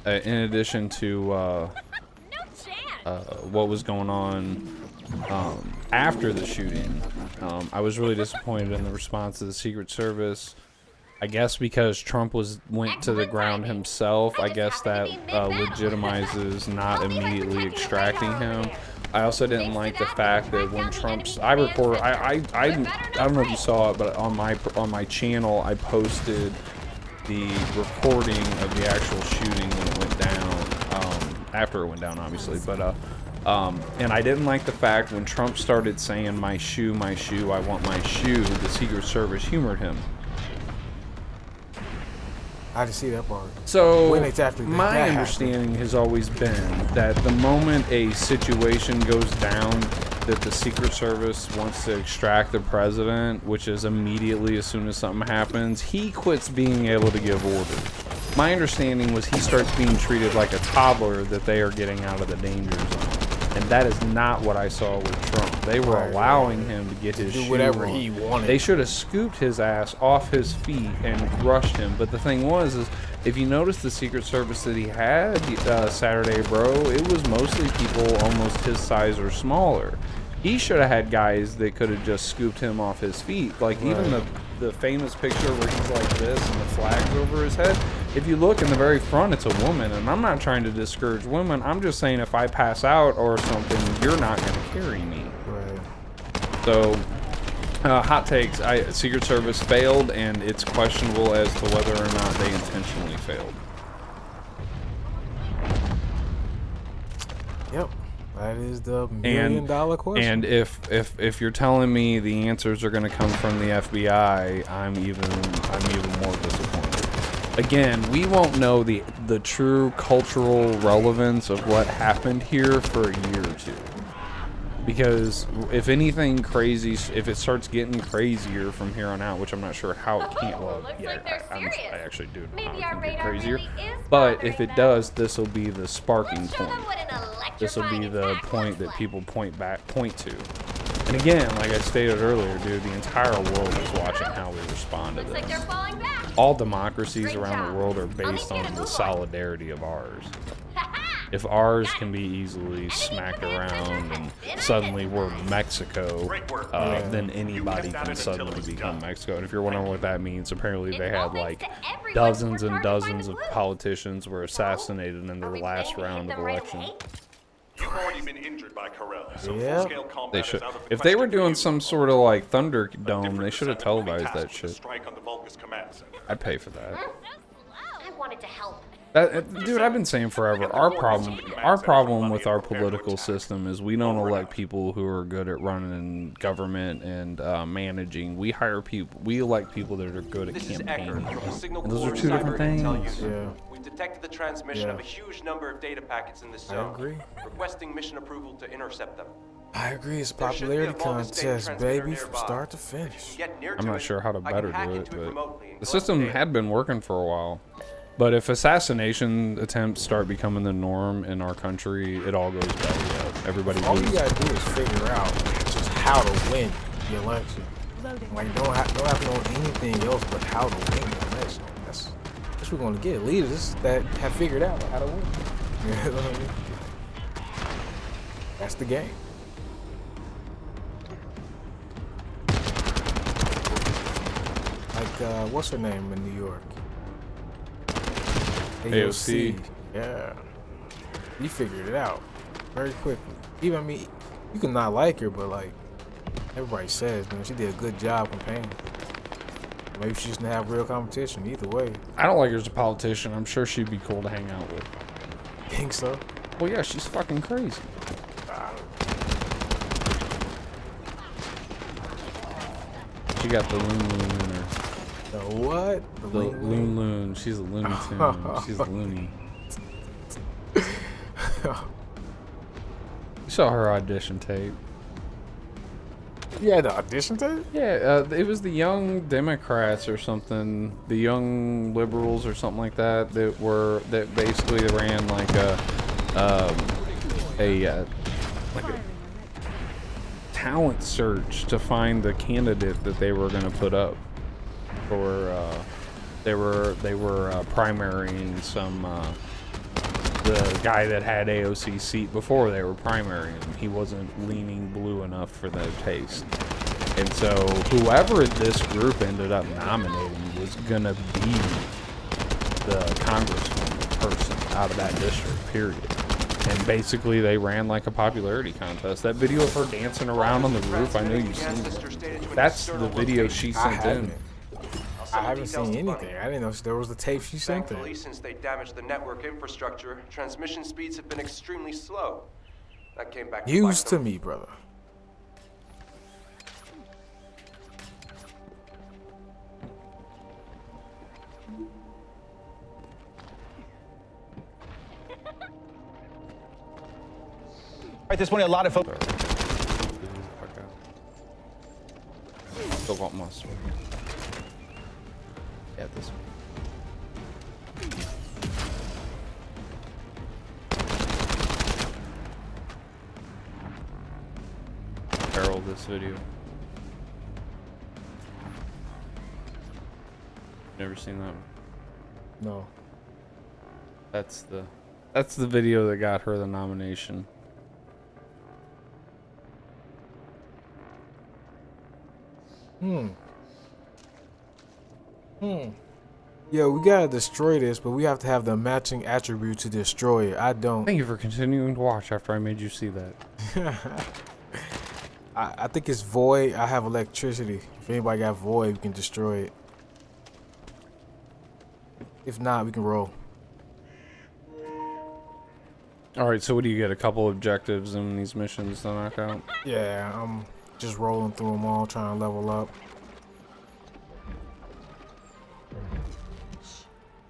In addition to what was going on after the shooting, I was really disappointed in the response of the Secret Service. I guess because Trump went to the ground himself, I guess that legitimizes not immediately extracting him. I also didn't like the fact that when Trump's, I don't know if you saw it, but on my channel I posted the recording of the actual shooting when it went down, after it went down, obviously, but and I didn't like the fact when Trump started saying my shoe, I want my shoe, the Secret Service humored him. I didn't see that part. So when exactly did my that understanding has always been that the moment a situation goes down that the Secret Service wants to extract the president, which is immediately as soon as something happens, he quits being able to give orders. My understanding was he starts being treated like a toddler that they are getting out of the danger zone. And that is not what I saw with Trump. They were allowing him to get his shoe whatever on. he wanted. They should have scooped his ass off his feet and rushed him. But the thing was, is if you notice the Secret Service that he had Saturday, bro, it was mostly people almost his size or smaller. He should have had guys that could have just scooped him off his feet. Like even the famous picture where he's like this and the flag's over his head. If you look in the very front, it's a woman. And I'm not trying to discourage women. I'm just saying if I pass out or something, you're not going to carry me. Right. So, hot takes. Secret Service failed, and it's questionable as to whether or not they intentionally failed. Yep. That is the million-dollar question. And if you're telling me the answers are going to come from the FBI, I'm even more disappointed. Again, we won't know the true cultural relevance of what happened here for a year or two. Because if anything crazy, if it starts getting crazier from here on out, which I'm not sure how it can't, well, yeah, I actually do know how it can get crazier. But if it does, this will be the sparking point. This will be the point that people point to. And again, like I stated earlier, dude, the entire world is watching how we respond to this. All democracies around the world are based on the solidarity of ours. If ours can be easily smacked around and suddenly we're Mexico, then anybody can suddenly become Mexico. And if you're wondering what that means, apparently they had like dozens and dozens of politicians were assassinated in their last round of election. You've already been injured by Karel, so Yeah. full-scale combat They is should. out of the If they were question for doing you. some sort of like Thunderdome, they should have televised that shit. Strike on the Vulgus command center. I'd pay for that. I wanted to help. Dude, I've been saying forever. Our problem with our political system is we don't elect people who are good at running government and managing. We hire people. We elect people that are good at campaigning. And those are two different things. Yeah. We've detected the transmission of a huge number of data packets in this zone. agree. Requesting mission approval to intercept them. I agree. It's a There should be a popularity Vulgus data contest, transmitter baby, from nearby. start to If you finish. can get near I'm to not it, sure how to I can better hack do it, into but remotely and the collect system data. had been working for a while. But if assassination attempts start becoming the norm in our country, it all goes belly up. Everybody All you loses. gotta do is figure out just how to win the election. Like don't have to know anything else but how to win the election. That's what we're gonna get. Leaders that have figured out how to win. You know what I mean? That's the game. Like what's her name in New York? AOC. Yeah. You figured it out. very quickly. Even me, you can not like her, but like everybody says, man, she did a good job campaigning. Maybe she just didn't have real competition. Either way, I don't like her as a politician. I'm sure she'd be cool to hang out with. think so. Well, yeah, she's fucking crazy. She got the loon in her. The what? The loon. She's a Looney Tune. She's a loony. You saw her audition tape. Yeah, the audition tape? Yeah, it was the Young Democrats or something, the Young Liberals or something like that that basically ran like a talent search to find the candidate that they were going to put up for. They were primarying some. The guy that had AOC's seat before they were primarying him, he wasn't leaning blue enough for their taste. And so whoever this group ended up nominating was gonna be the congressman person out of that district, period. And basically they ran like a popularity contest. That video of her dancing around on the roof, I know you've seen it. That's the video she sent in. I haven't seen anything. I didn't know there was the tape she sent there. Thankfully, since they damaged the network infrastructure, transmission speeds have been extremely slow. That came back Used to me, brother. Right, this one, a lot of folks. Still want mustard. Yeah, this one. Herald this video. Never seen that one? No. That's the video that got her the nomination. Yeah, we gotta destroy this, but we have to have the matching attribute to destroy it. I don't. Thank you for continuing to watch after I made you see that. I think it's void. I have electricity. If anybody got void, we can destroy it. If not, we can roll. Alright, so what do you get? A couple objectives in these missions to knock out? Yeah, I'm just rolling through them all, trying to level up.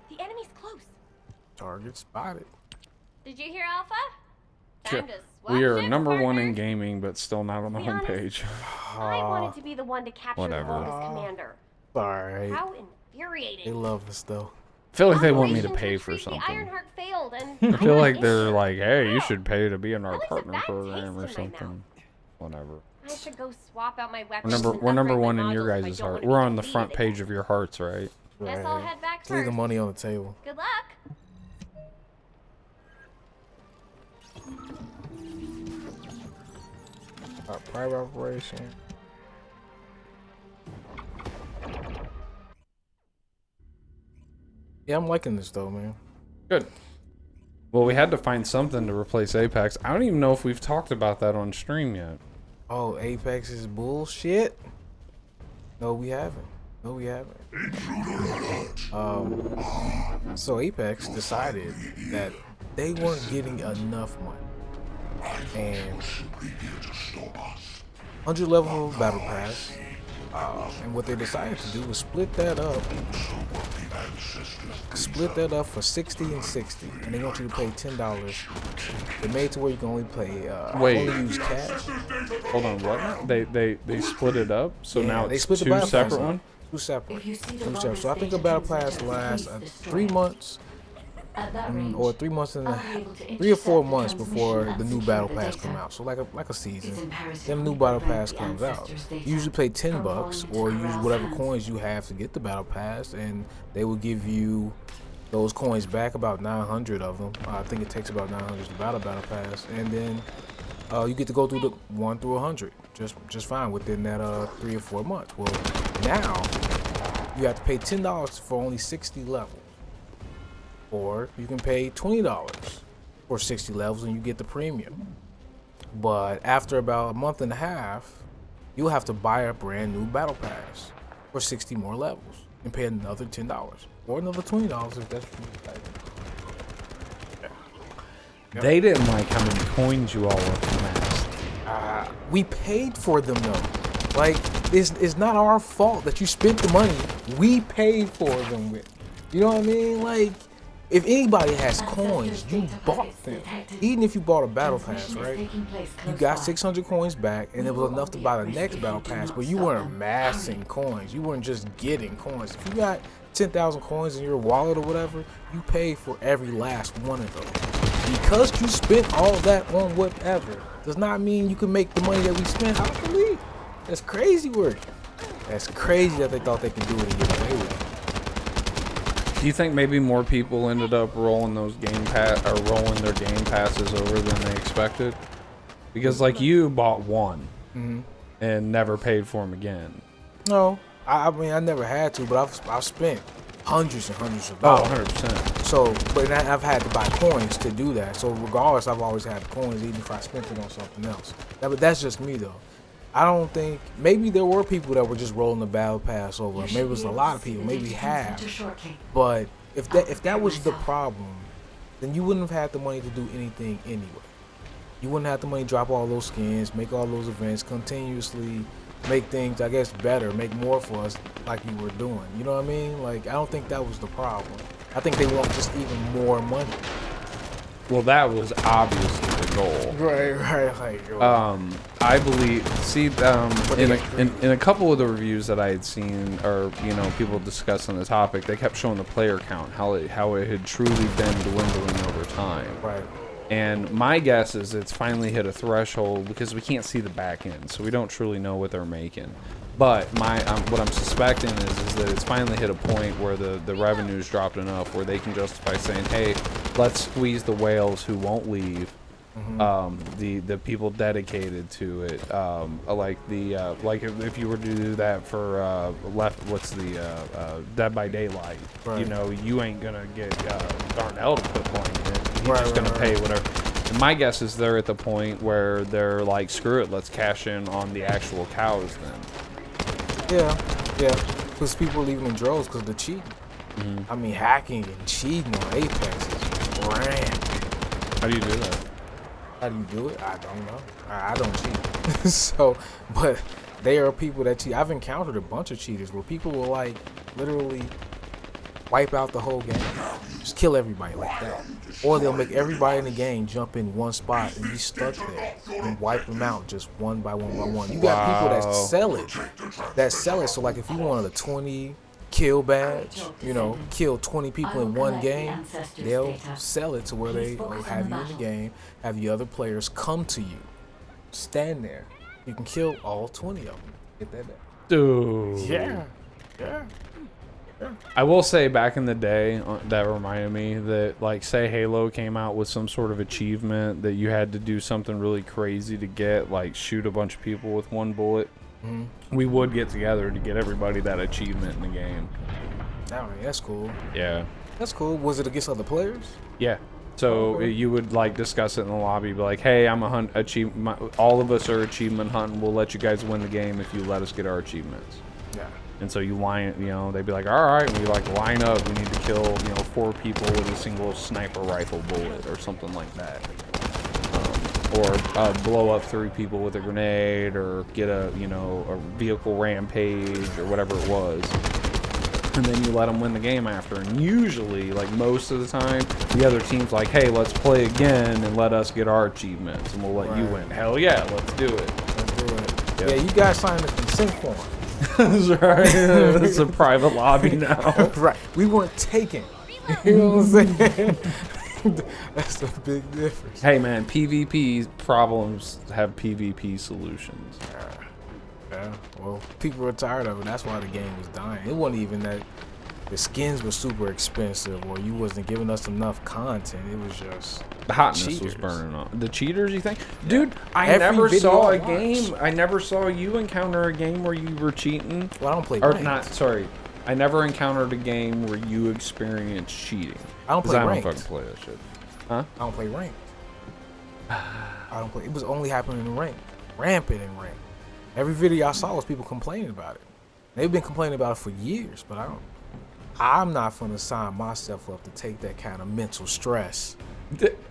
The enemy's close. Target spotted. Did you hear Alpha? Time to swap We are ships, number one partner. in gaming, but still not on the Be honest, homepage. I wanted to be the one to capture Whatever. the Vulgus commander. Sorry. How They infuriating. love us though. I feel like they want me to Operation pay for retrieve the something. Ironheart failed and I feel like I'm they're not like, hey, you Wow. should pay to be in our That leaves a partner bad program taste or in my something. Whatever. I should go swap out my weapons. We're number and upgrade one my in your modules if I guys' don't heart. wanna be We're on the defeated front again. page of your hearts, right? Guess I'll head back Leave the first. money on the table. Good luck. Private operation. Yeah, I'm liking this though, man. Good. Well, we had to find something to replace Apex. I don't even know if we've talked about that on stream yet. Oh, Apex is bullshit? No, we haven't. No, we haven't. So Apex decided that they weren't getting enough money. And 100 level battle pass. And what they decided to do was split that up. Split that up for 60 and 60, and they want you to pay $10. They made it to where you can only pay Wait. only use cash. Hold on, what? They split it up, so Yeah, now they it's split the two battle separate pass up. ones. Two separate. If you see the Two separate. So I think vulgar a battle stage pass into lasts please 3 months, At that range, or 3 months and I'll be able to 3 or 4 intercept the months before transmission the and new secure battle the pass data. come out. So like a season. It's imperative Then new we battle prevent pass the comes out. ancestors' data You usually pay $10 from bucks, falling or into use Corral's whatever hands. coins you have to get the battle pass, and they will give you those coins back, about 900 of them. I think it takes about 900 to battle pass, and then you get to go through the 1 through 100 just fine within that 3 or 4 months. Well, now you have to pay $10 for only 60 levels, or you can pay $20 for 60 levels, and you get the premium. But after about a month and a half, you'll have to buy a brand new battle pass for 60 more levels and pay another $10 or another $20 if that's what you decide. They didn't like how many coins you all amassed. We paid for them though. Like, it's not our fault that you spent the money. We paid for them with. You know what I mean? Like, if anybody has coins, you bought them. Even if you bought a battle pass, right? You got 600 coins back, and it was enough to buy the next battle pass, but you weren't amassing coins. You weren't just getting coins. If you got 10,000 coins in your wallet or whatever, you paid for every last one of those. Because you spent all that on whatever does not mean you can make the money that we spent out the league. That's crazy work. That's crazy that they thought they could do it and get away with it. Do you think maybe more people ended up rolling those rolling their game passes over than they expected? Because like you bought one and never paid for them again. No, I mean I never had to, but I've spent hundreds and hundreds of dollars. Oh, 100%. So, but I've had to buy coins to do that. So regardless, I've always had coins, even if I spent it on something else. But that's just me though. I don't think, maybe there were people that were just rolling the battle pass over. Maybe it was a lot of people, maybe half. But if that was the problem, then you wouldn't have had the money to do anything anyway. You wouldn't have the money to drop all those skins, make all those events, continuously make things, I guess, better, make more for us like you were doing. You know what I mean? Like, I don't think that was the problem. I think they want just even more money. Well, that was obviously the goal. Right. Like, I believe. See, in a couple of the reviews that I had seen, or people discussing the topic, they kept showing the player count, how it had truly been dwindling over time. Right. And my guess is it's finally hit a threshold because we can't see the back end, so we don't truly know what they're making. But what I'm suspecting is that it's finally hit a point where the revenue's dropped enough where they can justify saying, hey, let's squeeze the whales who won't leave, the people dedicated to it, like if you were to do that for Dead by Daylight, right. You ain't gonna get Darnell to quit playing it. He's just gonna pay whatever. And my guess is they're at the point where they're like, screw it, let's cash in on the actual cows then. Yeah, because people are leaving in droves because of the cheating. I mean, hacking and cheating on Apex is rampant. How do you do that? How do you do it? I don't know. I don't cheat. So, but they are people that cheat. I've encountered a bunch of cheaters where people will like literally wipe out the whole game, just kill everybody like that. Or they'll make everybody in the game jump in one spot and be stuck there and wipe them out just one by one by one. You got people that sell it. So like if you wanted a 20 kill badge, kill 20 people in one game, they'll sell it to where they will have you in the game, have the other players come to you, stand there. You can kill all 20 of them. Get that back. Dude. Yeah. I will say back in the day, that reminded me that, like, say Halo came out with some sort of achievement that you had to do something really crazy to get, like shoot a bunch of people with one bullet. We would get together to get everybody that achievement in the game. I mean, that's cool. Yeah. That's cool. Was it against other players? Yeah. So you would like discuss it in the lobby, be like, "Hey, I'm all of us are achievement hunting. We'll let you guys win the game if you let us get our achievements." Yeah. And so you line, they'd be like, all right, we like line up. We need to kill, 4 people with a single sniper rifle bullet or something like that. Or blow up 3 people with a grenade, or get a vehicle rampage or whatever it was. And then you let them win the game after. And usually, like most of the time, the other team's like, hey, let's play again and let us get our achievements and we'll let you win. Hell yeah, let's do it. Let's do it. Yeah, you guys signed a consent form. That's right. It's a private lobby now. Right. We weren't taken. You know what I'm saying? That's a big difference. Hey man, PvP problems have PvP solutions. Yeah. Well, people were tired of it. That's why the game was dying. It wasn't even that the skins were super expensive or you wasn't giving us enough content. It was just the hotness was burning on. The cheaters, you think? Yeah. Dude, I never saw a game. I never saw you encounter a game where you were cheating. Well, I don't play ranked. I never encountered a game where you experienced cheating. I don't play ranked. I don't fucking play that shit. Huh? I don't play ranked. I don't play. It was only happening in ranked. Rampant in ranked. Every video I saw was people complaining about it. They've been complaining about it for years, but I'm not gonna sign myself up to take that kind of mental stress.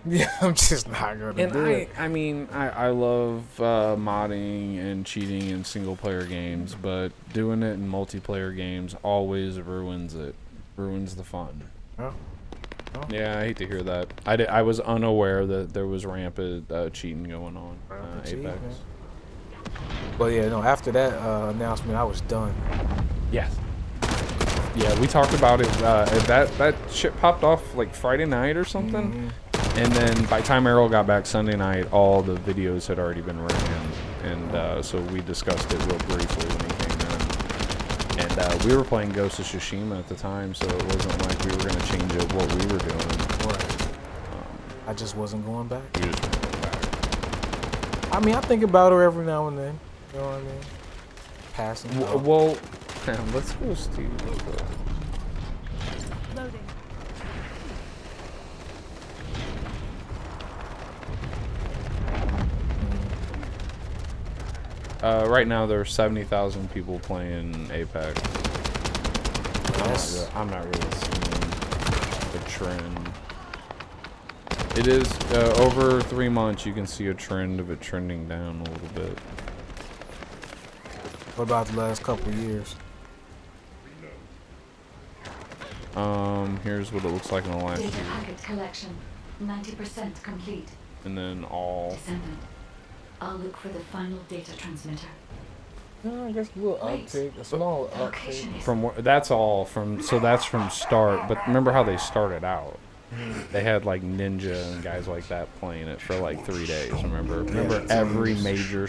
Yeah, I'm just not gonna do it. I mean, I love modding and cheating in single player games, but doing it in multiplayer games always ruins it. Ruins the fun. Oh. Yeah, I hate to hear that. I was unaware that there was rampant cheating going on Apex. But yeah, no. After that announcement, I was done. Yes. Yeah, we talked about it. That shit popped off like Friday night or something, and then by the time Errol got back Sunday night, all the videos had already been ran, and so we discussed it real briefly when he came in. And we were playing Ghost of Tsushima at the time, so it wasn't like we were going to change up what we were doing. Right. I just wasn't going back. You just weren't going back. I mean, I think about her every now and then. You know what I mean? Passing. Well, let's go, Steve. Loading. Right now, there are 70,000 people playing Apex. Yes. I'm not really seeing the trend. It is over 3 months. You can see a trend of it trending down a little bit. What about the last couple of years? Here's what it looks like in the last Data year. packet collection, 90% complete. And then all. Descendant. I'll look for the final data transmitter. No, I guess a little uptick, a small uptick. From that's all from. So that's from start. But remember how they started out? They had like Ninja and guys like that playing it for like 3 days. Remember every major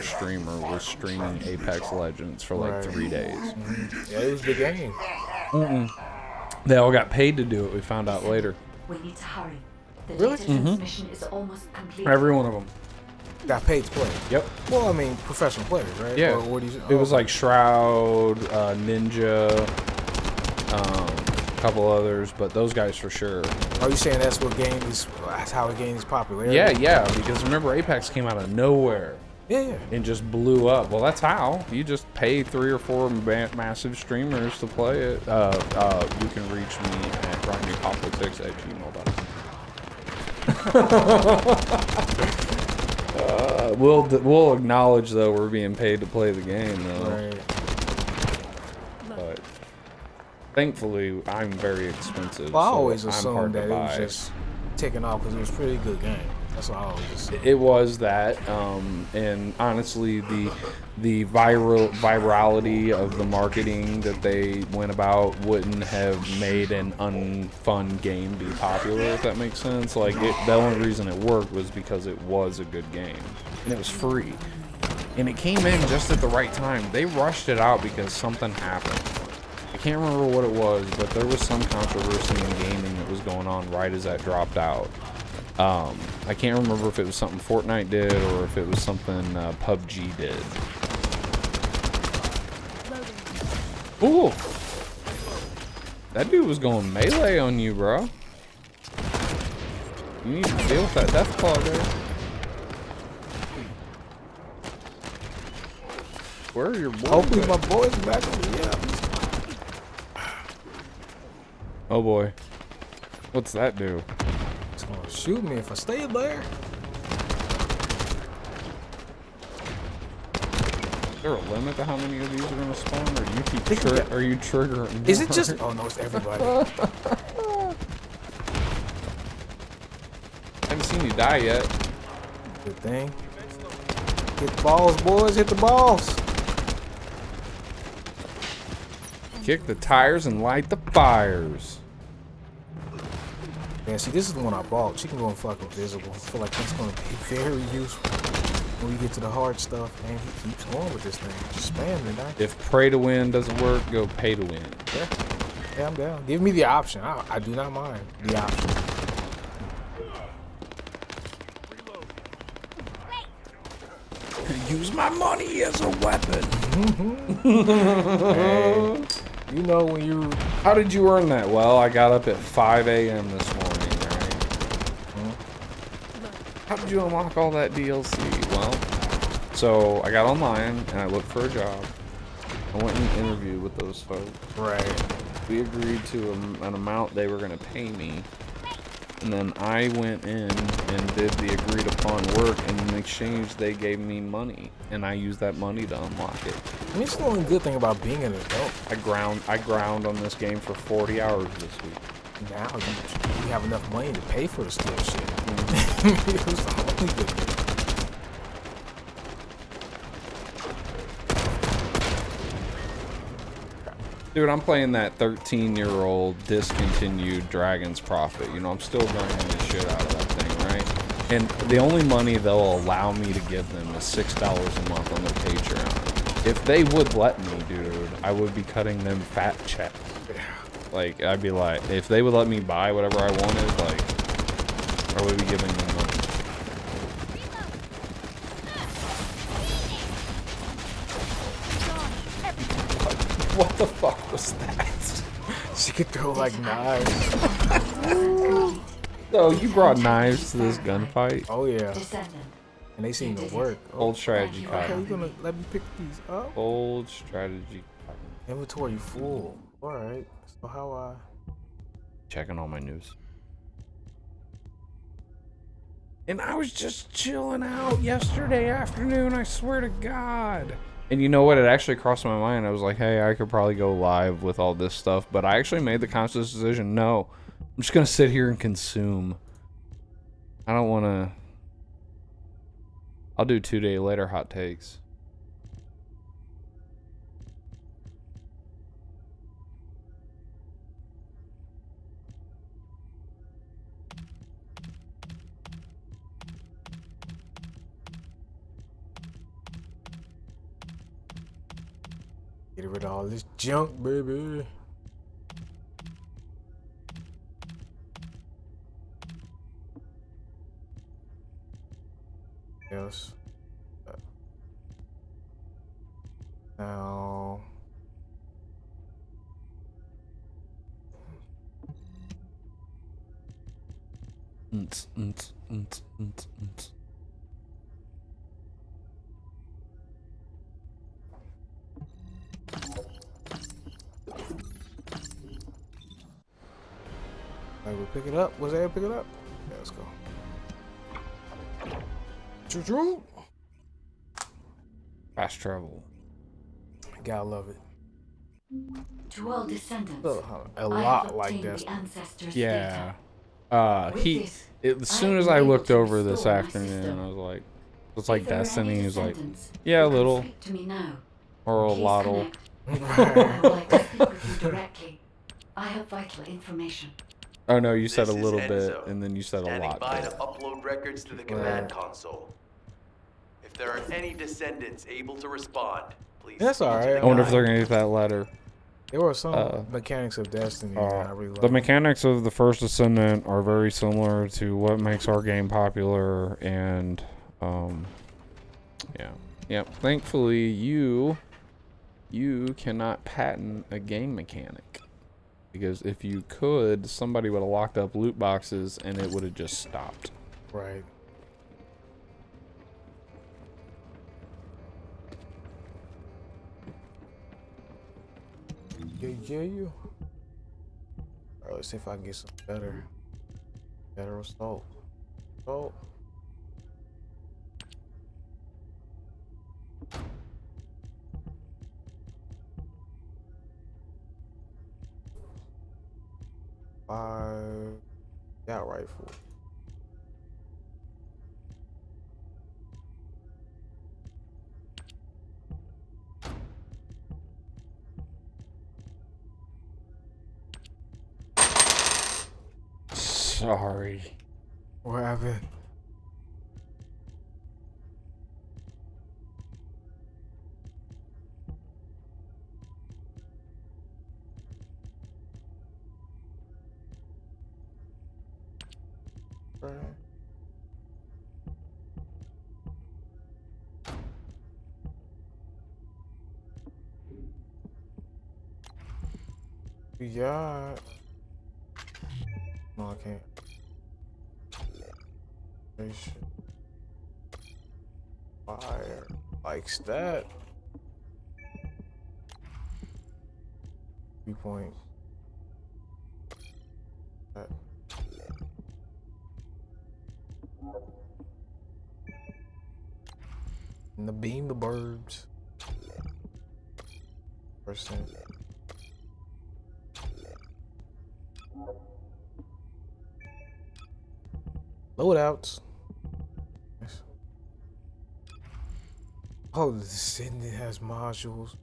streamer was streaming Apex Legends for like 3 days. Yeah, it was the game. They all got paid to do it. We found out later. We need to hurry. The Really? data transmission is almost complete. Every one of them got paid to play. Yep. Well, I mean, professional players, right? Yeah. Or what do you, it was like Shroud, Ninja, a couple others, but those guys for sure. Are you saying that's how it gains popularity? Yeah, because remember Apex came out of nowhere. Yeah. And just blew up. Well, that's how. You just pay 3 or 4 massive streamers to play it. You can reach me at grimypoplitics@gmail.com. We'll acknowledge though we're being paid to play the game though. Right. But thankfully, I'm very expensive. Well, I so always I'm assumed hard that to it was buy. just taking off because it was a pretty good game. That's what I always assumed. It was that, and honestly, the virality of the marketing that they went about wouldn't have made an unfun game be popular, if that makes sense. Like, the only reason it worked was because it was a good game, and it was free. And it came in just at the right time. They rushed it out because something happened. I can't remember what it was, but there was some controversy in gaming that was going on right as that dropped out. I can't remember if it was something Fortnite did or if it was something PUBG did. Ooh! That dude was going melee on you, bro. You need to deal with that death claw there. Where are your boys? Hopefully my boys back on me up. Oh boy. What's that do? It's gonna shoot me if I stay there. Is there a limit to how many of these are gonna spawn, or you keep are you triggering? Is it just? Oh no, it's everybody. Haven't seen you die yet. Good thing. Hit the balls, boys. Hit the balls. Kick the tires and light the fires. Man, see, this is the one I bought. She can go and fuck invisible. I feel like that's going to be very useful when we get to the hard stuff. Man, he keeps going with this thing. Just spamming it, man. If pray to win doesn't work, go pay to win. Yeah, I'm down. Give me the option. I do not mind the option. Use my money as a weapon. Hey, you know when you... How did you earn that? Well, I got up at 5 a.m. this morning, right? How did you unlock all that DLC? Well, so I got online and I looked for a job. I went and interviewed with those folks. Right. We agreed to an amount they were going to pay me. And then I went in and did the agreed upon work, and in exchange they gave me money, and I used that money to unlock it. I mean, it's the only good thing about being an adult. I ground on this game for 40 hours this week. Now you have enough money to pay for the still shit. It was the only good thing. Dude, I'm playing that 13-year-old discontinued Dragon's Prophet. You know, I'm still grinding the shit out of that thing, right? And the only money they'll allow me to give them is $6 a month on their Patreon. If they would let me, dude, I would be cutting them fat checks. Like, I'd be like, if they would let me buy whatever I wanted, like, I would be giving them money. What the fuck was that? She could throw like knives. So you brought knives to this gunfight? Oh yeah. And they seem to work. Old strategy. Okay, you're gonna let me pick these up. Old strategy. Inventory full. All right. So how I checking all my news. And I was just chilling out yesterday afternoon, I swear to God. And you know what? It actually crossed my mind. I was like, hey, I could probably go live with all this stuff. But I actually made the conscious decision. No, I'm just going to sit here and consume. I don't want to. I'll do 2 day later hot takes. get rid of all this junk, baby. Yes. Now. We'll pick it up. Was there pick it up? Yeah, let's go. Choo-choo. Fast travel. Gotta love it. To all descendants, a lot like this. Yeah. As soon as I looked over this afternoon, I was like, it's like Destiny. He was like, yeah, a little. Or a lottle. I would like to speak with you directly. I have vital information. Oh no, you said a little bit, and then you said a lot. Standing by to upload records to the command console. If there are any descendants able to respond, please. That's alright. I wonder if they're gonna get that letter. There were some mechanics of Destiny that I really liked. The mechanics of the first Descendant are very similar to what makes our game popular, and yeah. Thankfully, you cannot patent a game mechanic. Because if you could, somebody would have locked up loot boxes and it would have just stopped. Right. Yeah. Alright, let's see if I can get some better assault. Oh. Yeah, rifle. Sorry. What happened? Yeah. No, I can't. Hey, shit. Fire. Likes that. 3 point. That. And the beam the birds. Percent. Loadouts. Nice. Oh, the Descendant has modules.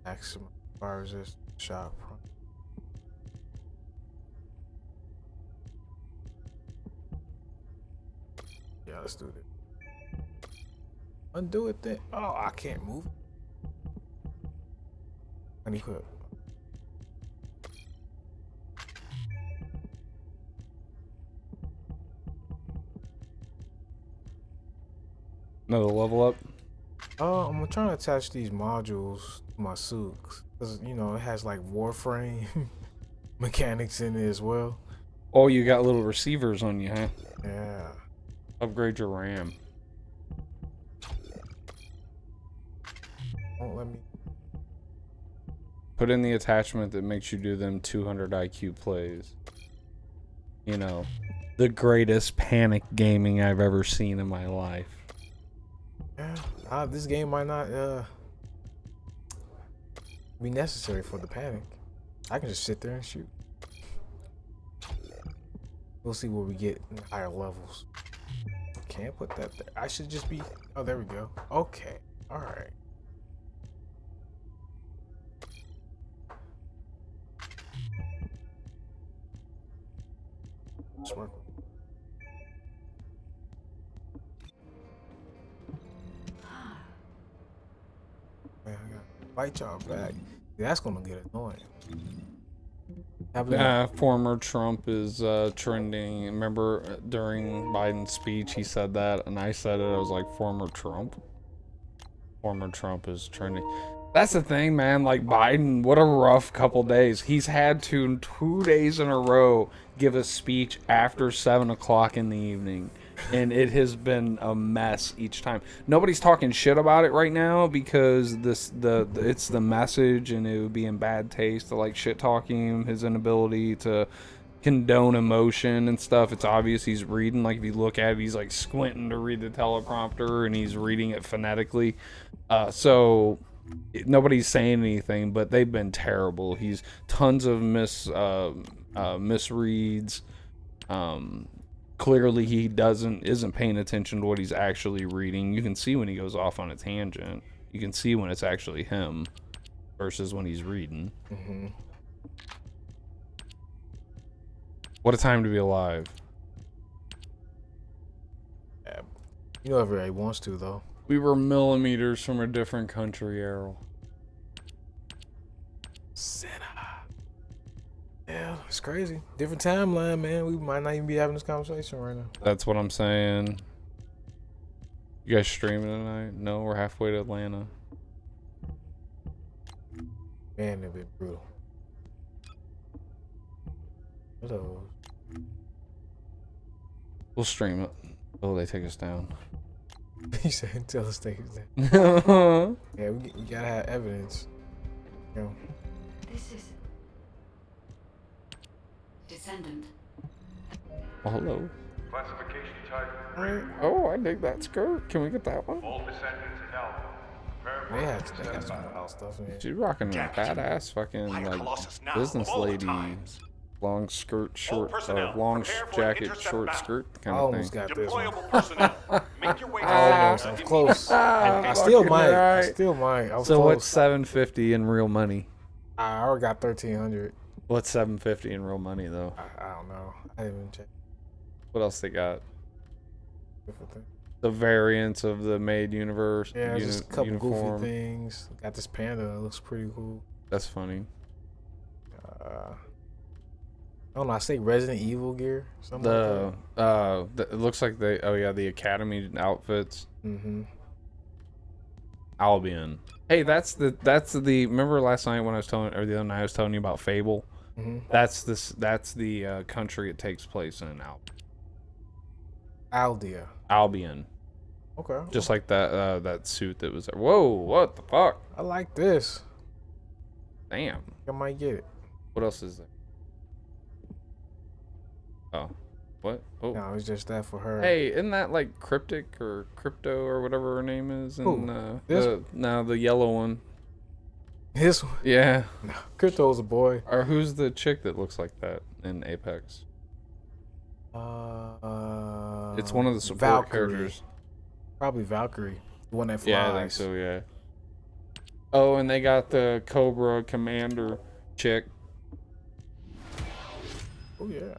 Maximum fire resist shot. Yeah, let's do this. Undo it then. Oh, I can't move. Unequip. Another level up. I'm trying to attach these modules to my suit, cause you know it has like Warframe mechanics in it as well. Oh, you got little receivers on you, huh? Yeah. Upgrade your RAM. Won't let me. Put in the attachment that makes you do them 200 IQ plays. You know, the greatest panic gaming I've ever seen in my life. Yeah, this game might not be necessary for the panic. I can just sit there and shoot. We'll see what we get in higher levels. Can't put that there. I should just be. Oh, there we go. Okay. All right. Let's work. Man, I gotta fight y'all back. Yeah, that's gonna get annoying. Former Trump is trending. Remember during Biden's speech, he said that, and I said it. I was like, former Trump? Former Trump is trending. That's the thing, man. Like, Biden, what a rough couple days. He's had to, 2 days in a row, give a speech after 7 o'clock in the evening. And it has been a mess each time. Nobody's talking shit about it right now because it's the message, and it would be in bad taste to like shit talking him, his inability to condone emotion and stuff. It's obvious he's reading. Like, if you look at it, he's like squinting to read the teleprompter, and he's reading it phonetically. So nobody's saying anything, but they've been terrible. He's tons of misreads. Clearly he isn't paying attention to what he's actually reading. You can see when he goes off on a tangent. You can see when it's actually him versus when he's reading. Mm-hmm. What a time to be alive. Yeah. You know everybody wants to, though. We were millimeters from a different country, Errol. Yeah, it's crazy. Different timeline, man. We might not even be having this conversation right now. That's what I'm saying. You guys streaming tonight? No, we're halfway to Atlanta. Man, they've been brutal. Hello. We'll stream it. Oh, they take us down. He said, "Tell us take us down." Yeah, we gotta have evidence. You know. This is Descendant. Oh, hello. Classification type. Oh, I dig that skirt. Can we get that one? All descendants in Alpha. They got some wild stuff in it. She's rocking a badass fucking like business lady, long skirt, short, long jacket, short skirt kind of thing. Almost got this one. Almost. I was close. I still might. I still might. I was so close. what's $750 in real money? I already got 1,300. What's $750 in real money though? I don't know. I didn't even check. What else they got? Different thing. The variants of the Made universe. Yeah, just a couple uniform. goofy things. Got this panda that looks pretty cool. That's funny. I don't know. I say Resident Evil gear. Something like that. It looks like they. Oh yeah, the Academy outfits. Mm-hmm. Albion. Hey, that's the. Remember last night when I was telling, or the other night I was telling you about Fable, That's the country it takes place in. Aldea. Albion. Okay. Just like that that suit that was there. Whoa! What the fuck? I like this. Damn. I might get it. What else is there? Oh. What? Oh. No, it's just that for her. Hey, isn't that like Cryptic or Crypto or whatever her name is? And the yellow one. This one? Yeah. No, Crypto's a boy. Or who's the chick that looks like that in Apex? It's one of the support Valkyrie. characters. Probably Valkyrie, the one that flies. Yeah, I think so. Yeah. Oh, and they got the Cobra Commander chick. Oh yeah.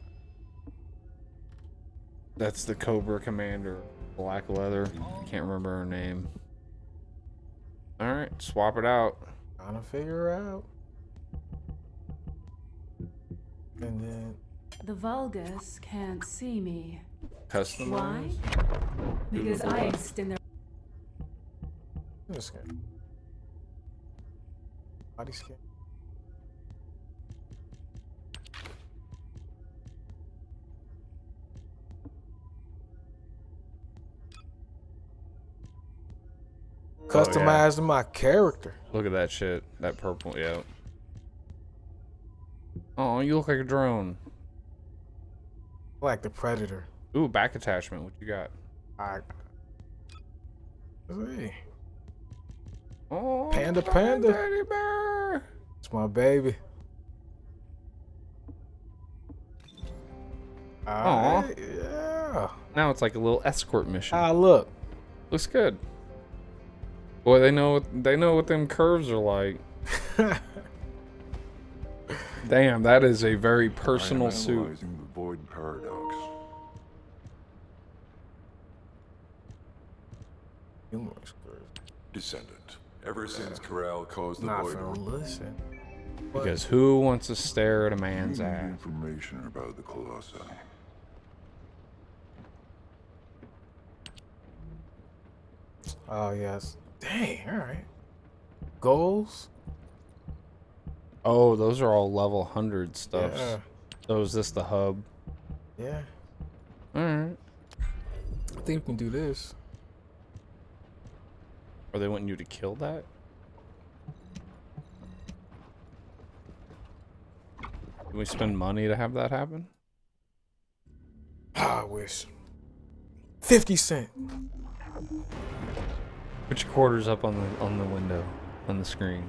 That's the Cobra Commander, black leather. Can't remember her name. All right, swap it out. Trying to figure her out. And then The Vulgus can't see me. Customize. Why? Because I exist in their. this guy. Body scan. Customizing my character. Look at that shit. That purple, yeah. Oh, you look like a drone. Like the Predator. Ooh, back attachment. What you got? Hey. Oh, Panda. Teddy bear. It's my baby. Aw. Yeah. Now it's like a little escort mission. Ah, look. Looks good. Boy, they know what them curves are like. Damn, that is a very personal suit. The void paradox. Descendant. Ever since Corral caused the void. Listen. Because who wants to stare at a man's ass? Information about the Colossi. Oh yes. Dang. All right. Goals. Oh, those are all level 100 stuffs. Yeah. So is this the hub? Yeah. Alright. I think we can do this. Are they wanting you to kill that? Can we spend money to have that happen? I wish. 50 cents. Put your quarters up on the window, on the screen.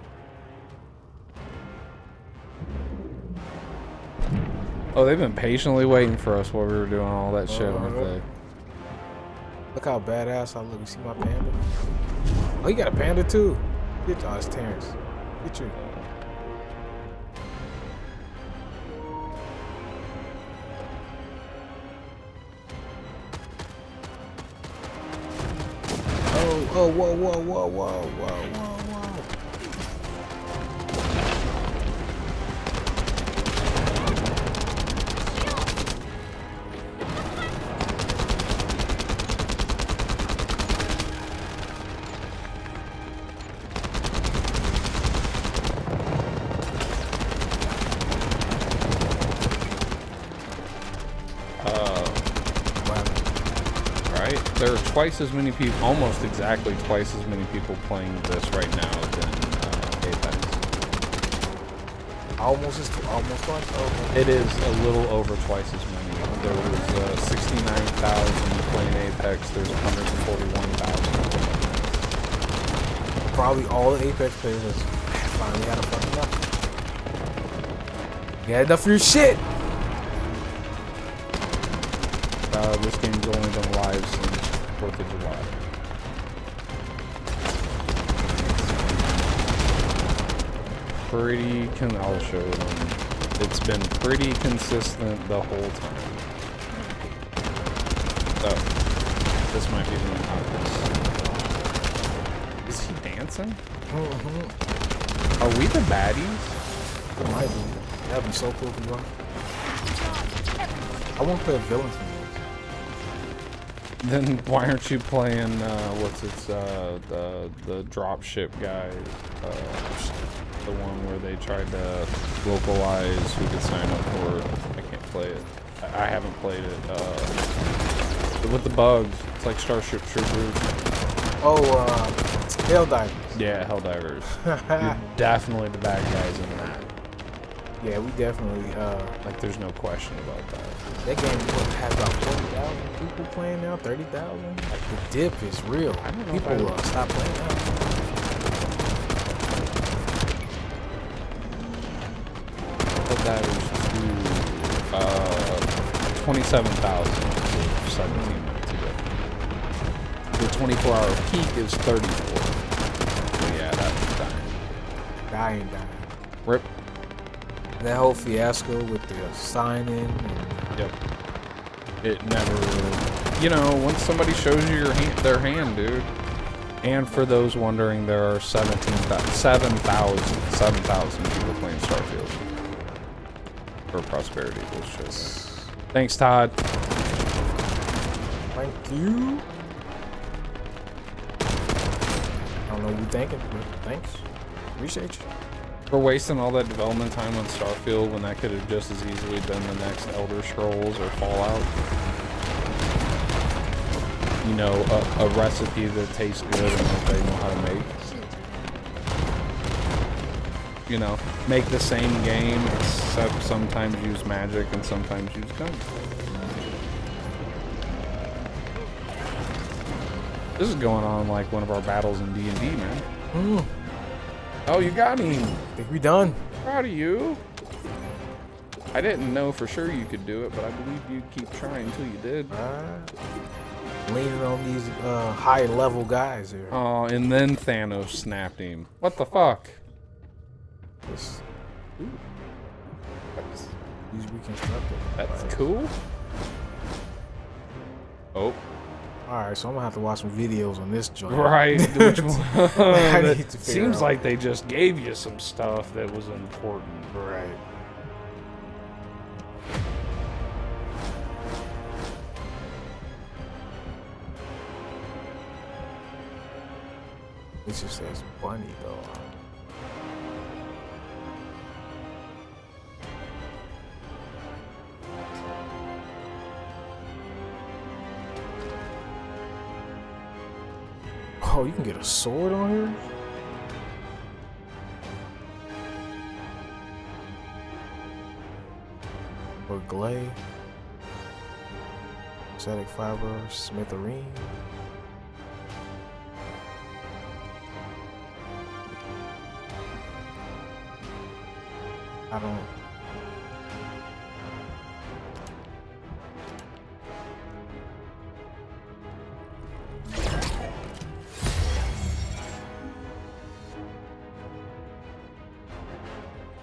Oh, they've been patiently waiting for us while we were doing all that shit, aren't they? Look how badass I look. You see my panda? Oh, you got a panda too. Get it's Terrence. Get you. Oh, whoa. There are twice as many people, almost exactly twice as many people playing this right now than Apex. Almost twice? Oh, it is a little over twice as many. There was 69,000 playing Apex. There's 141,000. Probably all the Apex players finally had a fucking enough. You had enough for your shit! This game's only been live since 4th of July. I'll show them. It's been pretty consistent the whole time. Oh, this might be the obvious. Is he dancing? Are we the baddies? It might be. That'd be so cool if you are. I won't play a villain for you. Then why aren't you playing the dropship guy? The one where they tried to localize who could sign up for it. I can't play it. I haven't played it. With the bugs. It's like Starship Troopers. Oh, Helldivers. Yeah, Helldivers. You're definitely the bad guys in that. Yeah, we definitely, like, there's no question about that. That game has about 40,000 people playing now, 30,000. Like, the dip is real. I don't know People stop playing now. Helldivers 27,000 for 17 minutes ago. The 24-hour peak is 34. So yeah, that's dying. Dying. Rip. That whole fiasco with the sign-in. Yep. It never... You know, once somebody shows you their hand, dude. And for those wondering, there are 7,000 people playing Starfield. For Prosperity, those shows. Thanks, Todd. Thank you. I don't know what you're thinking, but thanks. Appreciate you. For wasting all that development time on Starfield when that could have just as easily been the next Elder Scrolls or Fallout. You know, a recipe that tastes good and that they know how to make. You know, make the same game except sometimes use magic and sometimes use guns. This is going on like one of our battles in D&D, man. Oh, you got him. Think we done. Proud of you. I didn't know for sure you could do it, but I believe you'd keep trying until you did. Leaning on these high level guys here. Oh, and then Thanos snapped him. What the fuck? These reconstructed. That's cool. Oh. Alright, so I'm gonna have to watch some videos on this joint. Right. Which one? I need to figure seems out. like they just gave you some stuff that was important. Right. It just says bunny though. Oh, you can get a sword on here? Or glay. Static fiber, smitherine. I don't...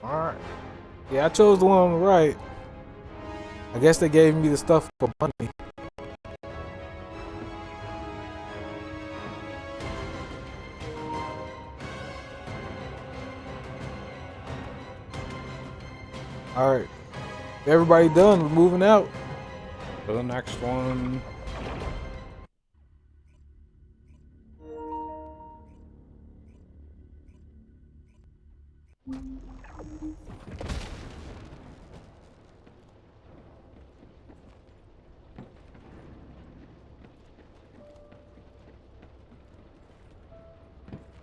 Alright. Yeah, I chose the one on the right. I guess they gave me the stuff for money. Alright. Everybody done. We're moving out. For the next one.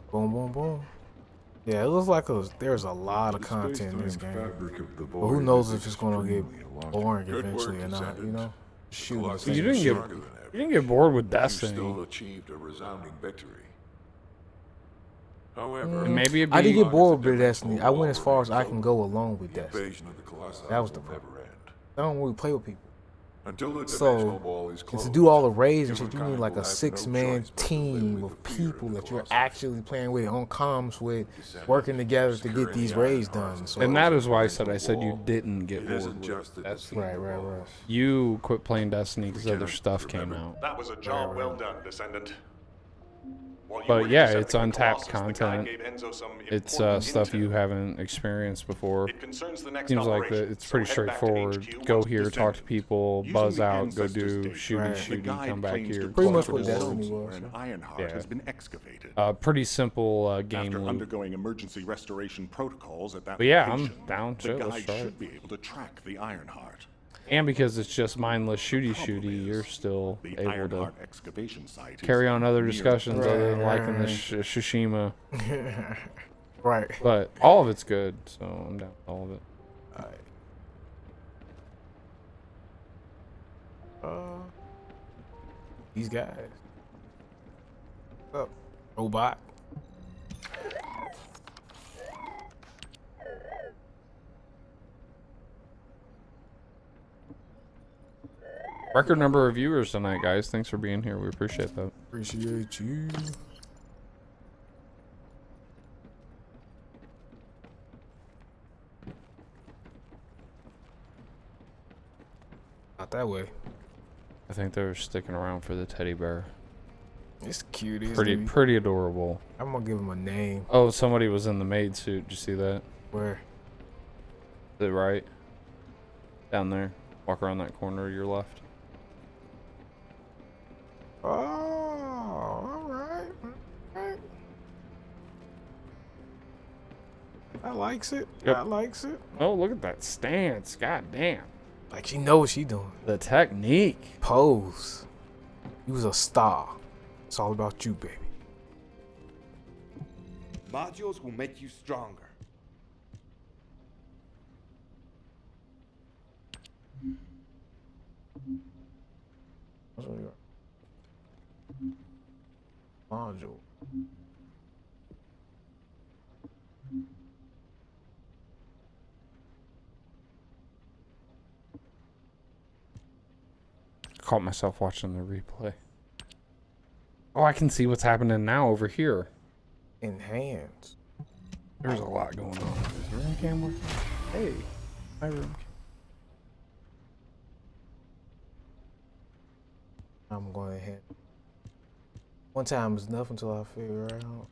Boom, boom, boom. Yeah, it looks like there's a lot of content in this game. But who knows if it's going to get boring eventually or not, you know? Shoot. You didn't get bored with Destiny. Still achieved a resounding victory. However, maybe I did get bored with Destiny. I went as far as I can go alone with Destiny. That was the problem. I don't really play with people. So, and to do all the raids and shit, you need like a 6-man team of people that you're actually playing with, on comms with, working together to get these raids done. So, And that is why I said you didn't get bored with Destiny. Right. You quit playing Destiny because other stuff came out. That was a job well done, Descendant. But yeah, it's untapped content. It's stuff you haven't experienced before. Seems like it's pretty straightforward. Go here, talk to people, buzz out, go do shooty, come back here. Pretty much what Destiny was. An Ironheart has been excavated. Pretty simple game After loop. undergoing emergency restoration protocols at that But yeah, location, I'm down. the Shit, let's guide try it. should be able to track the Ironheart. And because it's just mindless shooty, you're still The able Ironheart to excavation site carry is on other near- discussions other than liking the Tsushima. Right. But all of it's good, so I'm down with all of it. These guys. What's up, robot? Record number of viewers tonight, guys. Thanks for being here. We appreciate that. Appreciate you. Not that way. I think they're sticking around for the teddy bear. It's cute. Isn't it? Pretty adorable. I'm gonna give him a name. Oh, somebody was in the maid suit. Did you see that? Where? The right. Down there. Walk around that corner to your left. Oh, all right. Alright. I likes it. Yep. I likes it. Oh, look at that stance. God damn. Like she knows what she doing. The technique. Pose. You was a star. It's all about you, baby. Modules will make you stronger. Module. Caught myself watching the replay. Oh, I can see what's happening now over here. Enhance. There's a lot going on. Is the room cam working? Hey, my room. I'm going ahead. One time is enough until I figure out.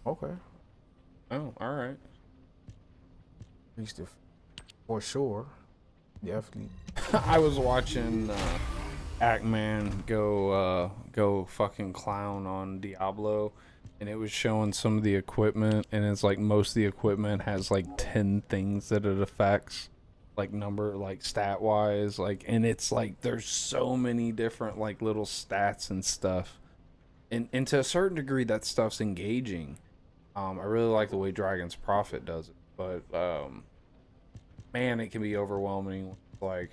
Okay. Oh, all right. Reached it for sure. Definitely. I was watching Ackman go fucking clown on Diablo, and it was showing some of the equipment, and it's like most of the equipment has like 10 things that it affects, like number, like stat wise, like, and it's like there's so many different like little stats and stuff, and to a certain degree that stuff's engaging. I really like the way Dragon's Prophet does it, but man, it can be overwhelming. Like,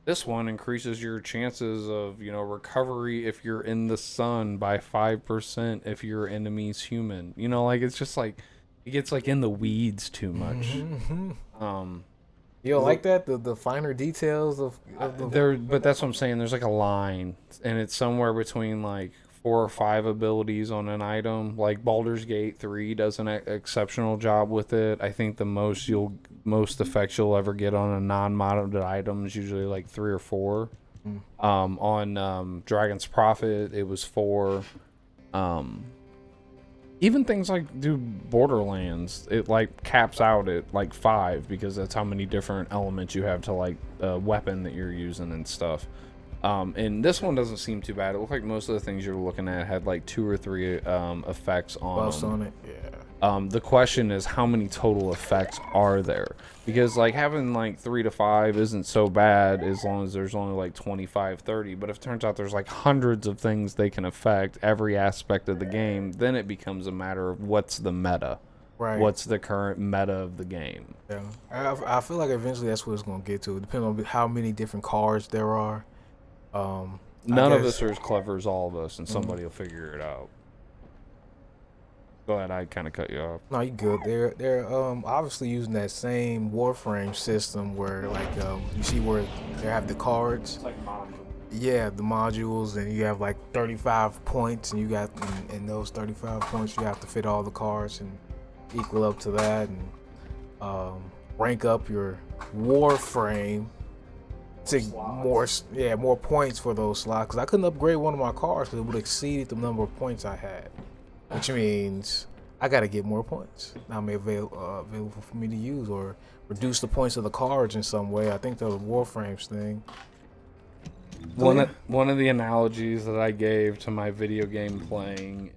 this one increases your chances of, you know, recovery if you're in the sun by 5% if your enemy's human. You know, like, it's just like, it gets like in the weeds too much. You don't like that? The finer details of the... There, but that's what I'm saying. There's like a line, and it's somewhere between like 4 or 5 abilities on an item. Like Baldur's Gate 3 does an exceptional job with it. I think the most effects you'll ever get on a non-modded item is usually like 3 or 4. On Dragon's Prophet, it was 4. Even things like Borderlands, it like caps out at like 5 because that's how many different elements you have to like weapon that you're using and stuff. And this one doesn't seem too bad. It looked like most of the things you were looking at had like 2 or 3 effects on buffs them. on it. Yeah. The question is, how many total effects are there? Because like having like 3 to 5 isn't so bad as long as there's only like 25, 30. But if it turns out there's like hundreds of things they can affect every aspect of the game, then it becomes a matter of what's the meta. Right. What's the current meta of the game? Yeah. I feel like eventually that's what it's going to get to. Depending on how many different cards there are. None of us are as clever as all of us, and somebody will figure it out. Go ahead, I kind of cut you off. No, you good. They're obviously using that same Warframe system where like you see where they have the cards. It's like modules. Yeah, the modules, and you have like 35 points, and you got in those 35 points you have to fit all the cards and equal up to that, and rank up your Warframe to more points for those slots, because I couldn't upgrade one of my cars because it would exceed the number of points I had, which means I got to get more points. Now may available for me to use or reduce the points of the cards in some way. I think the Warframes thing. One of the analogies that I gave to my video game playing,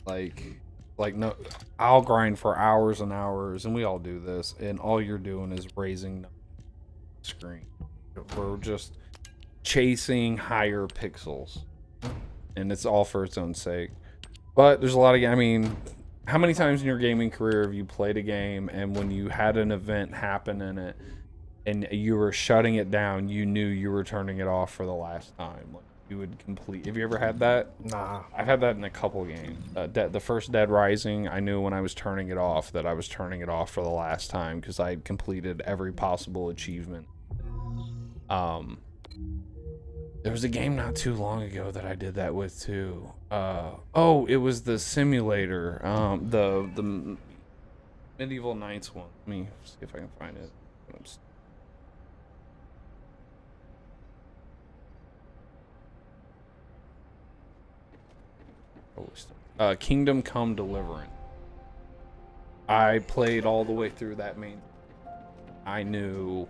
no, I'll grind for hours and hours, and we all do this, and all you're doing is raising the screen. We're just chasing higher pixels, and it's all for its own sake. But there's a lot of, I mean, how many times in your gaming career have you played a game and when you had an event happen in it and you were shutting it down, you knew you were turning it off for the last time? Like, you would complete. Have you ever had that? Nah. I've had that in a couple games. The first Dead Rising, I knew when I was turning it off that I was turning it off for the last time because I had completed every possible achievement. There was a game not too long ago that I did that with too. It was the simulator, the Medieval Knights one. Let me see if I can find it. Oops. Kingdom Come Deliverance. I played all the way through that main. I knew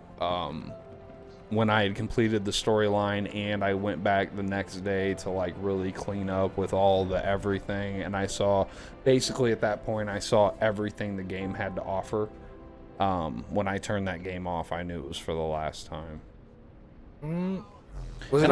when I had completed the storyline, and I went back the next day to like really clean up with all the everything, and I saw basically at that point I saw everything the game had to offer. When I turned that game off, I knew it was for the last time. And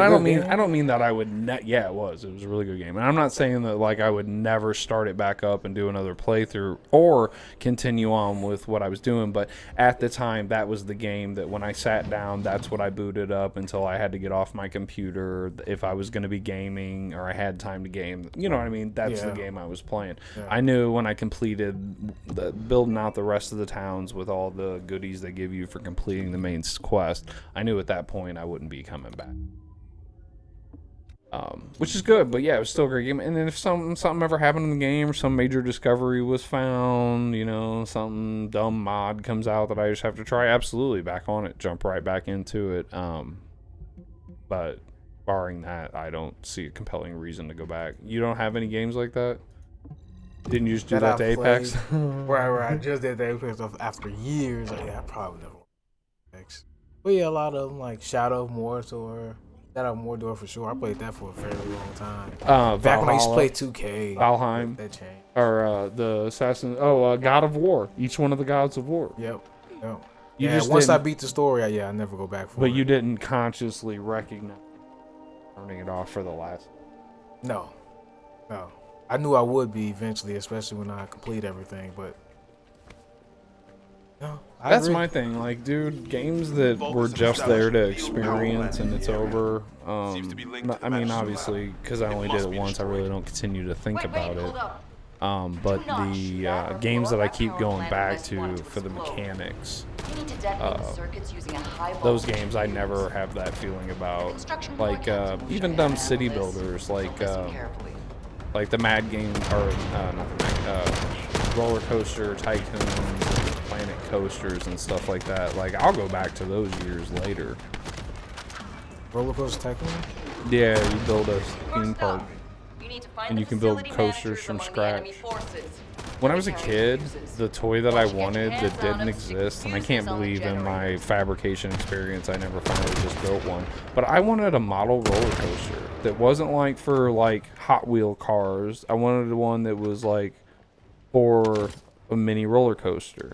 I don't mean that I would it was a really good game, and I'm not saying that like I would never start it back up and do another playthrough or continue on with what I was doing, but at the time that was the game that when I sat down, that's what I booted up until I had to get off my computer if I was going to be gaming or I had time to game, you know what I mean? That's the game I was playing. I knew when I completed building out the rest of the towns with all the goodies they give you for completing the main quest, I knew at that point I wouldn't be coming back. Which is good, but yeah, it was still a great game. And then if something ever happened in the game, or some major discovery was found, you know, some dumb mod comes out that I just have to try, absolutely back on it, jump right back into it. But barring that, I don't see a compelling reason to go back. You don't have any games like that? Didn't you just do that to Apex? Right. I just did the Apex stuff after years. I probably never Apex. But yeah, a lot of them like Shadow of Mordor. Shadow of Mordor for sure. I played that for a very long time. Back when I used to play 2K. Valheim. That changed. Or the Assassin. God of War. Each one of the Gods of War. Yep. Once I beat the story, I never go back for it. But you didn't consciously recognize turning it off for the last. No. I knew I would be eventually, especially when I complete everything, but no. That's my thing. Like, dude, games that were just there to experience and it's over. I mean, obviously, because I only did it once, I really don't continue to think about it. But the games that I keep going back to for the mechanics, those games I never have that feeling about. Like, even dumb city builders, like the Mad Game, or not the Mad, Roller Coaster Tycoons, Planet Coasters and stuff like that. Like, I'll go back to those years later. Roller Coaster Tycoon? Yeah, you build a theme park and you can build coasters from scratch. When I was a kid, the toy that I wanted that didn't exist, and I can't believe in my fabrication experience I never finally just built one, but I wanted a model roller coaster that wasn't like for like Hot Wheel cars. I wanted one that was like for a mini roller coaster,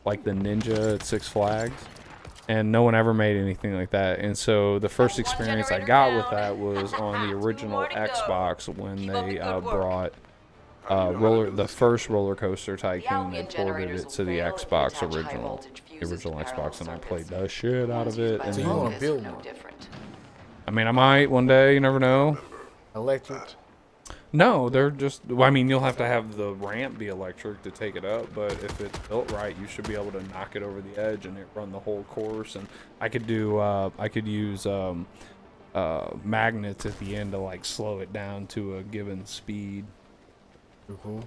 like the Ninja at Six Flags, and no one ever made anything like that. And so the first experience I got with that was on the original Xbox when they brought the first Roller Coaster Tycoon. They ported it to the Xbox original Xbox, and I played the shit out of it. And so you want to build one? I mean, I might one day. You never know. Electric? No, they're just. Well, I mean, you'll have to have the ramp be electric to take it up, but if it's built right, you should be able to knock it over the edge and it run the whole course. And I could use magnets at the end to like slow it down to a given speed. Cool.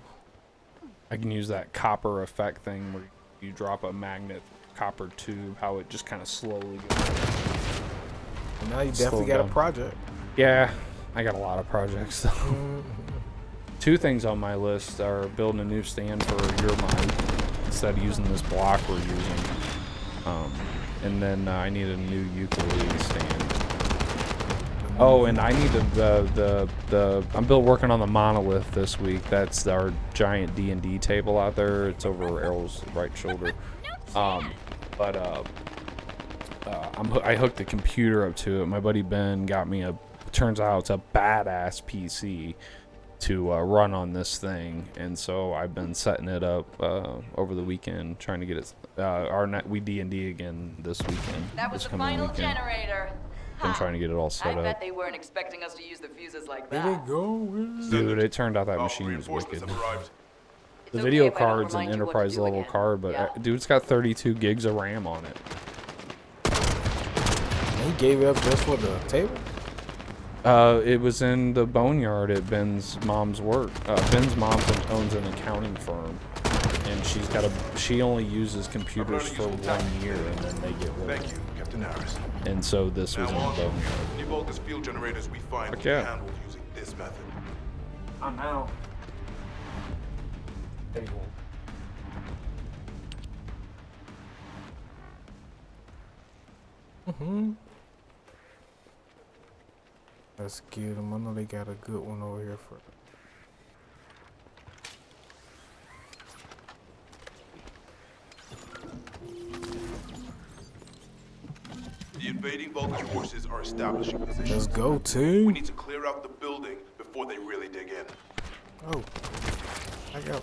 I can use that copper effect thing where you drop a magnet copper tube, how it just kind of slowly goes. Now you definitely got a project. Yeah, I got a lot of projects though. 2 things on my list are building a new stand for your mic instead of using this block we're using. And then I need a new ukulele stand. Oh, and I need I'm working on the monolith this week. That's our giant D&D table out there. It's over Errol's right shoulder. I hooked the computer up to it. My buddy Ben got me turns out it's a badass PC to run on this thing, and so I've been setting it up over the weekend, trying to get it. We D&D again this weekend. That was this the coming final weekend. generator. I'm trying to get it all set I bet up. they weren't expecting us to use the fuses like There that. they go. Dude, it turned out that machine was wicked. The video card's an enterprise level card, but dude, it's got 32 gigs of RAM on it. He gave it up just for the table? It was in the boneyard at Ben's mom's work. Ben's mom owns an accounting firm, and she only uses computers for 1 year, and then they get rid of it. Thank you, Captain Harris. And so this was in the boneyard. Any Vulgus field generators we find will be handled using this method. I'm out. Let's get them. I know they got a good one over here for. The invading Vulgus forces are establishing positions. Let's go, team. We need to clear out the building before they really dig in. Oh, I got.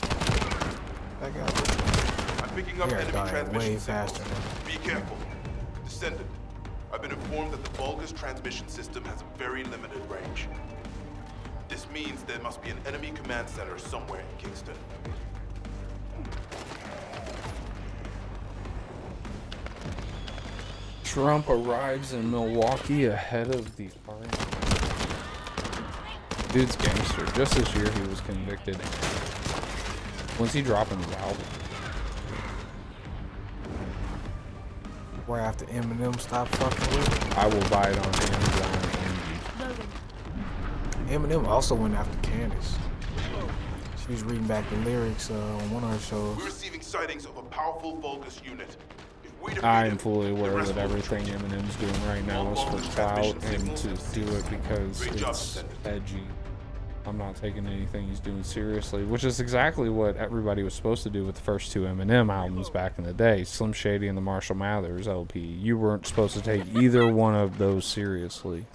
I'm picking up enemy transmission way signals. faster now. Be careful. Descendant. I've been informed that the Vulgus transmission system has a very limited range. This means there must be an enemy command center somewhere in Kingston. Trump arrives in Milwaukee ahead of the party. Dude's gangster. Just this year he was convicted. When's he dropping his album? Where after Eminem stop fucking with it? I will buy it on Amazon. Eminem also went after Candace. She was reading back the lyrics on one of her shows. We're receiving sightings of a powerful Vulgus unit. I am fully aware that everything Eminem's doing right now is for clout and to do it because it's edgy. I'm not taking anything he's doing seriously, which is exactly what everybody was supposed to do with the first 2 Eminem albums back in the day, Slim Shady and the Marshall Mathers LP. You weren't supposed to take either one of those seriously.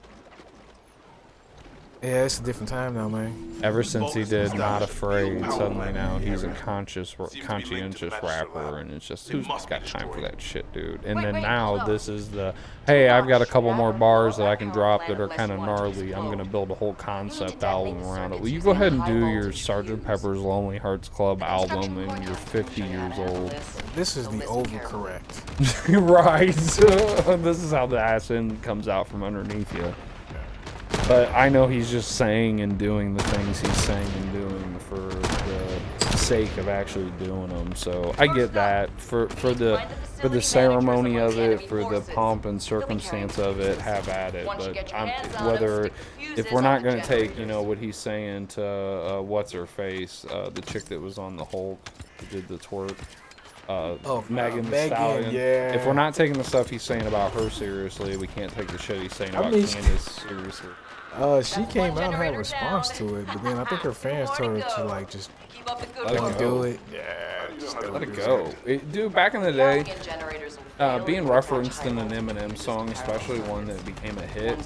Yeah, it's a different time now, man. Ever since he did Not Afraid, suddenly now he's a conscientious rapper, and it's just, who's got time for that shit, dude? And then now this is the, hey, I've got a couple more bars that I can drop that are kind of gnarly. I'm going to build a whole concept album around it. Will you go ahead and do your Sgt. Pepper's Lonely Hearts Club album and you're 50 years old? This is the overcorrect. Right. This is how the ass end comes out from underneath you. But I know he's just saying and doing the things he's saying and doing for the sake of actually doing them. So I get that. For the ceremony of it, for the pomp and circumstance of it, have at it. But if we're not going to take, you know, what he's saying to what's her face, the chick that was on the Hulk, who did the twerk. Megan Thee Stallion. Yeah. If we're not taking the stuff he's saying about her seriously, we can't take the shit he's saying about Candace seriously. She came out and had a response to it, but then I think her fans told her to like just let do it. Yeah, just let it go. Dude, back in the day, being referenced in an Eminem song, especially one that became a hit,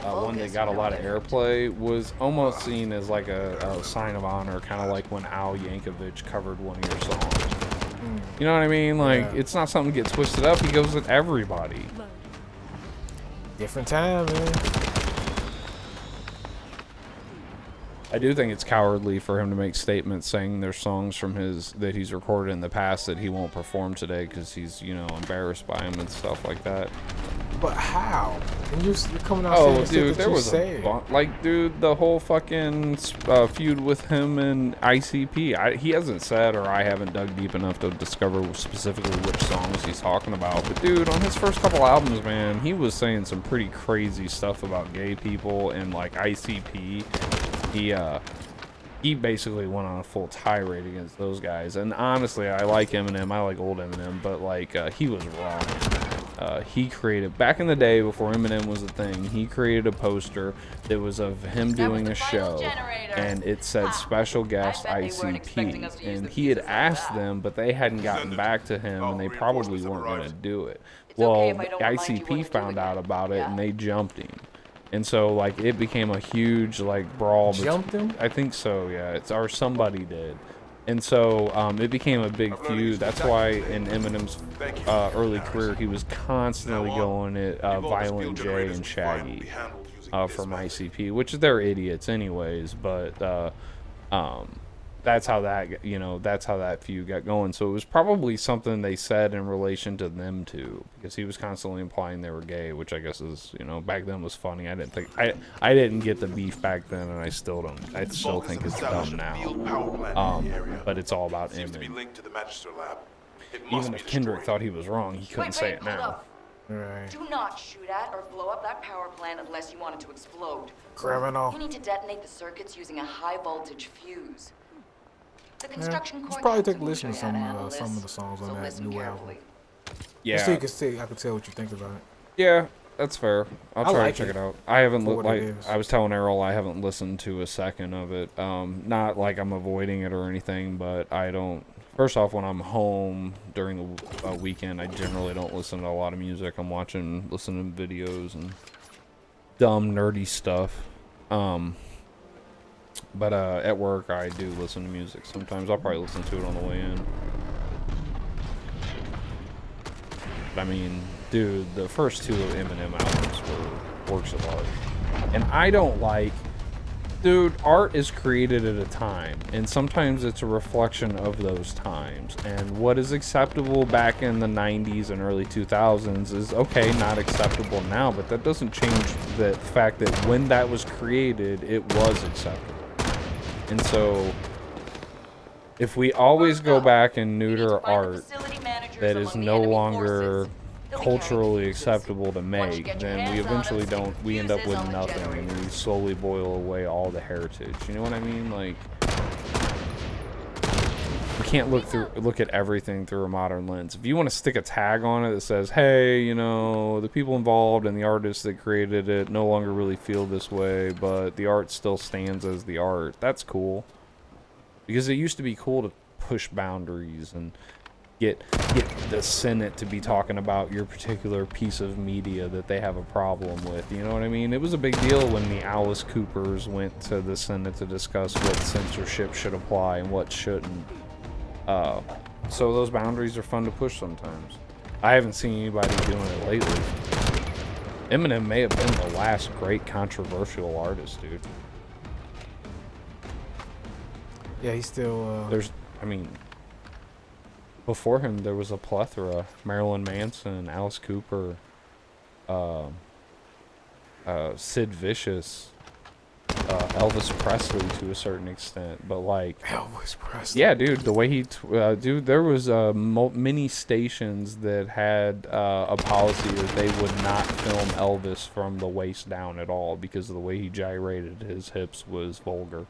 one that got a lot of airplay, was almost seen as like a sign of honor, kind of like when Al Yankovic covered one of your songs. You know what I mean? Like, it's not something that gets twisted up. He goes with everybody. Different time, man. I do think it's cowardly for him to make statements saying there's songs from that he's recorded in the past that he won't perform today because he's, you know, embarrassed by him and stuff like that. But how? And you're coming out Oh, saying dude, shit that there you was said. like, dude, the whole fucking feud with him and ICP. He hasn't said, or I haven't dug deep enough to discover specifically which songs he's talking about. But dude, on his first couple albums, man, he was saying some pretty crazy stuff about gay people and like ICP. He basically went on a full tirade against those guys. And honestly, I like Eminem. I like old Eminem, but like he was wrong. He created, back in the day before Eminem was a thing, he created a poster that was of him doing a show, and it said special guest ICP, and he had asked them, but they hadn't gotten back to him, and they probably weren't going to do it. Well, ICP found out about it, and they jumped him. And so, like, it became a huge, like, brawl. Jumped him? I think so, yeah. Or somebody did. And so it became a big feud. That's why in Eminem's early career, he was constantly going at Violent J and Shaggy from ICP, which they're idiots anyways. But that's how that feud got going. So it was probably something they said in relation to them two, because he was constantly implying they were gay, which I guess is, back then was funny. I didn't get the beef back then, and I still don't. I still think it's dumb now. But it's all about image. Even if Kendrick thought he was wrong, he couldn't say it now. Right. Do not shoot at or blow up that power plant unless you want it to explode. Criminal. You need to detonate the circuits using a high voltage fuse. The construction you should probably take a listen to some of the songs on that new album. Yeah. Just so you can see, I can tell what you think about it. Yeah, that's fair. I'll try like to check it it out. I haven't for what it is. I was telling Errol, I haven't listened to a second of it. Not like I'm avoiding it or anything, but I don't. First off, when I'm home during the weekend, I generally don't listen to a lot of music. I'm listening to videos and dumb nerdy stuff. But at work, I do listen to music. Sometimes I'll probably listen to it on the way in. But I mean, dude, the first two Eminem albums were works of art. And I don't like... Dude, art is created at a time, and sometimes it's a reflection of those times. And what is acceptable back in the 90s and early 2000s is, okay, not acceptable now, but that doesn't change the fact that when that was created, it was acceptable. And so, if we always go back and neuter art that is no longer culturally acceptable to make, then we end up with nothing, and we slowly boil away all the heritage. You know what I mean? Like, we can't look at everything through a modern lens. If you want to stick a tag on it that says, hey, the people involved and the artists that created it no longer really feel this way, but the art still stands as the art, that's cool. Because it used to be cool to push boundaries and get the Senate to be talking about your particular piece of media that they have a problem with. You know what I mean? It was a big deal when the Alice Coopers went to the Senate to discuss what censorship should apply and what shouldn't. So those boundaries are fun to push sometimes. I haven't seen anybody doing it lately. Eminem may have been the last great controversial artist, dude. Yeah, he's still... Before him, there was a plethora. Marilyn Manson, Alice Cooper, Sid Vicious, Elvis Presley to a certain extent. But like... Elvis Presley. Yeah, dude, the way he... dude, there was many stations that had a policy that they would not film Elvis from the waist down at all because of the way he gyrated his hips was vulgar.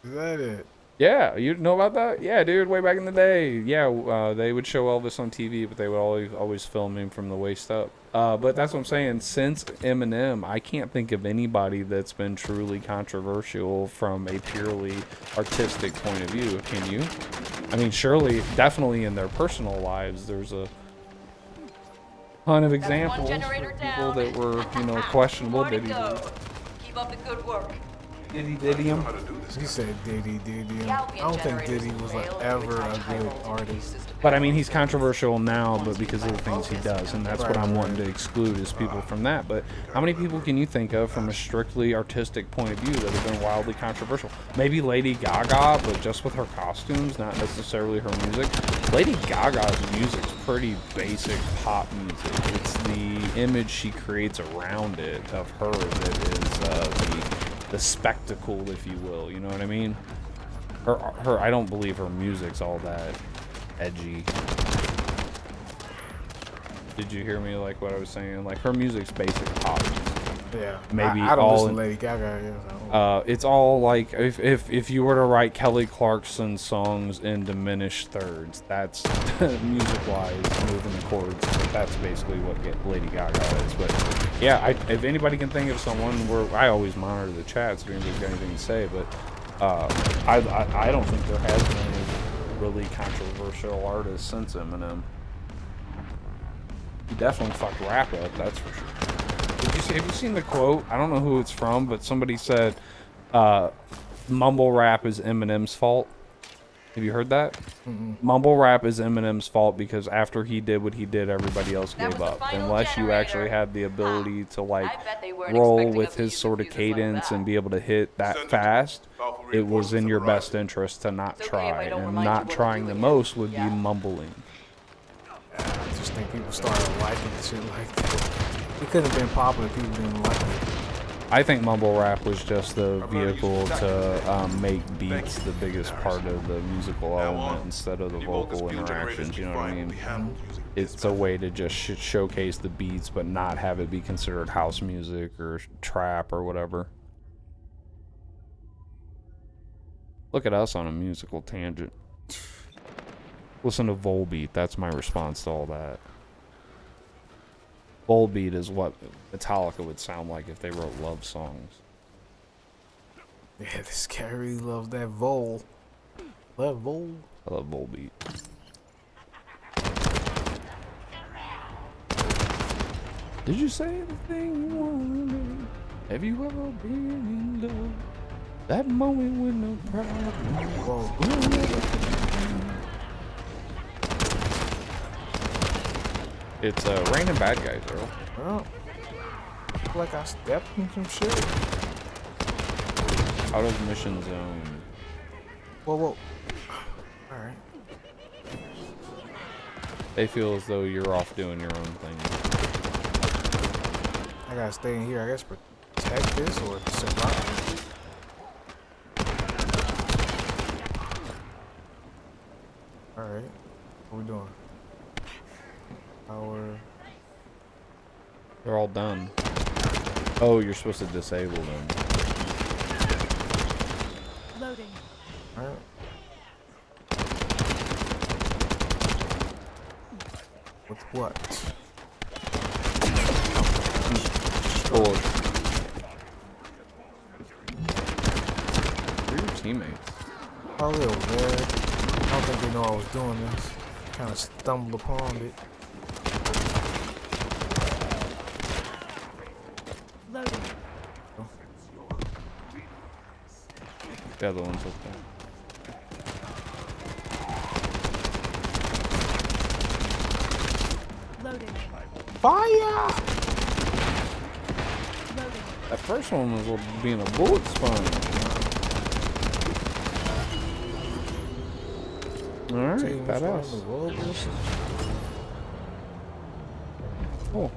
Is that it? Yeah, you know about that? Yeah, dude, way back in the day. Yeah, they would show Elvis on TV, but they would always film him from the waist up. But that's what I'm saying. Since Eminem, I can't think of anybody that's been truly controversial from a purely artistic point of view. Can you? I mean, surely, definitely in their personal lives, there's a ton of examples of people that were, questionable. Keep up the good work. Diddy him. You said Diddy him. I don't think Diddy was ever a good artist. But I mean, he's controversial now, but because of the things he does, and that's what I'm wanting to exclude is people from that. But how many people can you think of from a strictly artistic point of view that have been wildly controversial? Maybe Lady Gaga, but just with her costumes, not necessarily her music. Lady Gaga's music's pretty basic pop music. It's the image she creates around it of her that is the spectacle, if you will. You know what I mean? Her. I don't believe her music's all that edgy. Did you hear me like what I was saying? Like her music's basic pop music. Yeah. Maybe I don't all listen in, to Lady Gaga. it's all like if you were to write Kelly Clarkson songs in diminished thirds, that's music-wise moving the chords. That's basically what Lady Gaga is. But yeah, if anybody can think of someone, I always monitor the chats if anybody's got anything to say. But I don't think there has been any really controversial artists since Eminem. He definitely fucked rap up, that's for sure. Have you seen the quote? I don't know who it's from, but somebody said, mumble rap is Eminem's fault. Have you heard that? Mumble rap is Eminem's fault because after he did what he did, everybody else gave up. Unless you actually had the ability to like roll with his sort of cadence and be able to hit that fast, it was in your best interest to not try. And not trying the most would be mumbling. I just think people started liking shit like that. It couldn't have been popular if people didn't like it. I think mumble rap was just the vehicle to make beats the biggest part of the musical element instead of the vocal interactions, you know what I mean? It's a way to just showcase the beats but not have it be considered house music or trap or whatever. Look at us on a musical tangent. Listen to Volbeat, that's my response to all that. Volbeat is what Metallica would sound like if they wrote love songs. Yeah, this guy really loves that Vol. Love Vol. I love Volbeat. Did you say anything you wanted? Have you ever been in love? That moment when no problem. It's raining bad guys, Earl. Well, I feel like I stepped in some shit. Out of mission zone. Whoa. Alright. They feel as though you're off doing your own thing. I gotta stay in here, I guess, protect this or survive. Alright. What are we doing? They're all done. Oh, you're supposed to disable them. Loading. Alright. With what? Destroyed. Who are your teammates? Oh, little man. I don't think they know I was doing this. Kind of stumbled upon it. Loading. Oh. The other one's up there. Loading. Fire! Loading. That first one was being a bullet sponge. Alright, badass. Cool.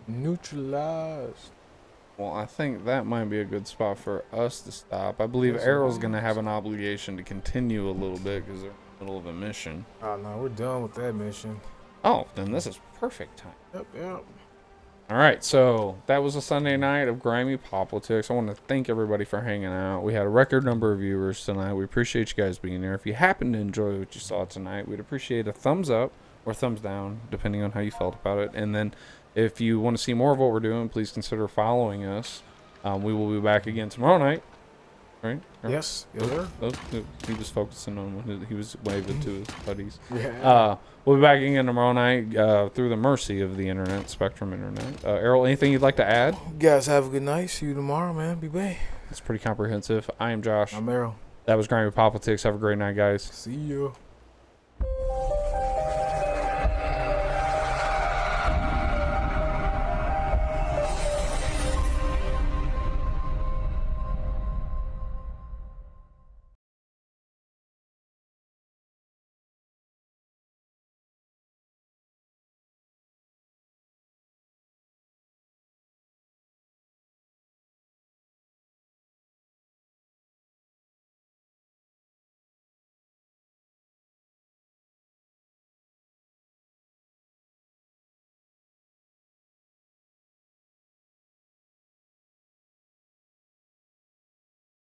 Neutralized. Well, I think that might be a good spot for us to stop. I believe Arrow's going to have an obligation to continue a little bit because they're in the middle of a mission. Oh, no, we're done with that mission. Oh, then this is perfect time. Yep. All right, so that was a Sunday night of Grimy Poplitics. I want to thank everybody for hanging out. We had a record number of viewers tonight. We appreciate you guys being there. If you happen to enjoy what you saw tonight, we'd appreciate a thumbs up or thumbs down, depending on how you felt about it. And then if you want to see more of what we're doing, please consider following us. We will be back again tomorrow night. Right? Yes, sir. He was focusing on when he was waving to his buddies. Yeah. We'll be back again tomorrow night through the mercy of the internet, Spectrum Internet. Errol, anything you'd like to add? You guys have a good night. See you tomorrow, man. Be back. It's pretty comprehensive. I am Josh. I'm Errol. That was Grimy Poplitics. Have a great night, guys. See ya.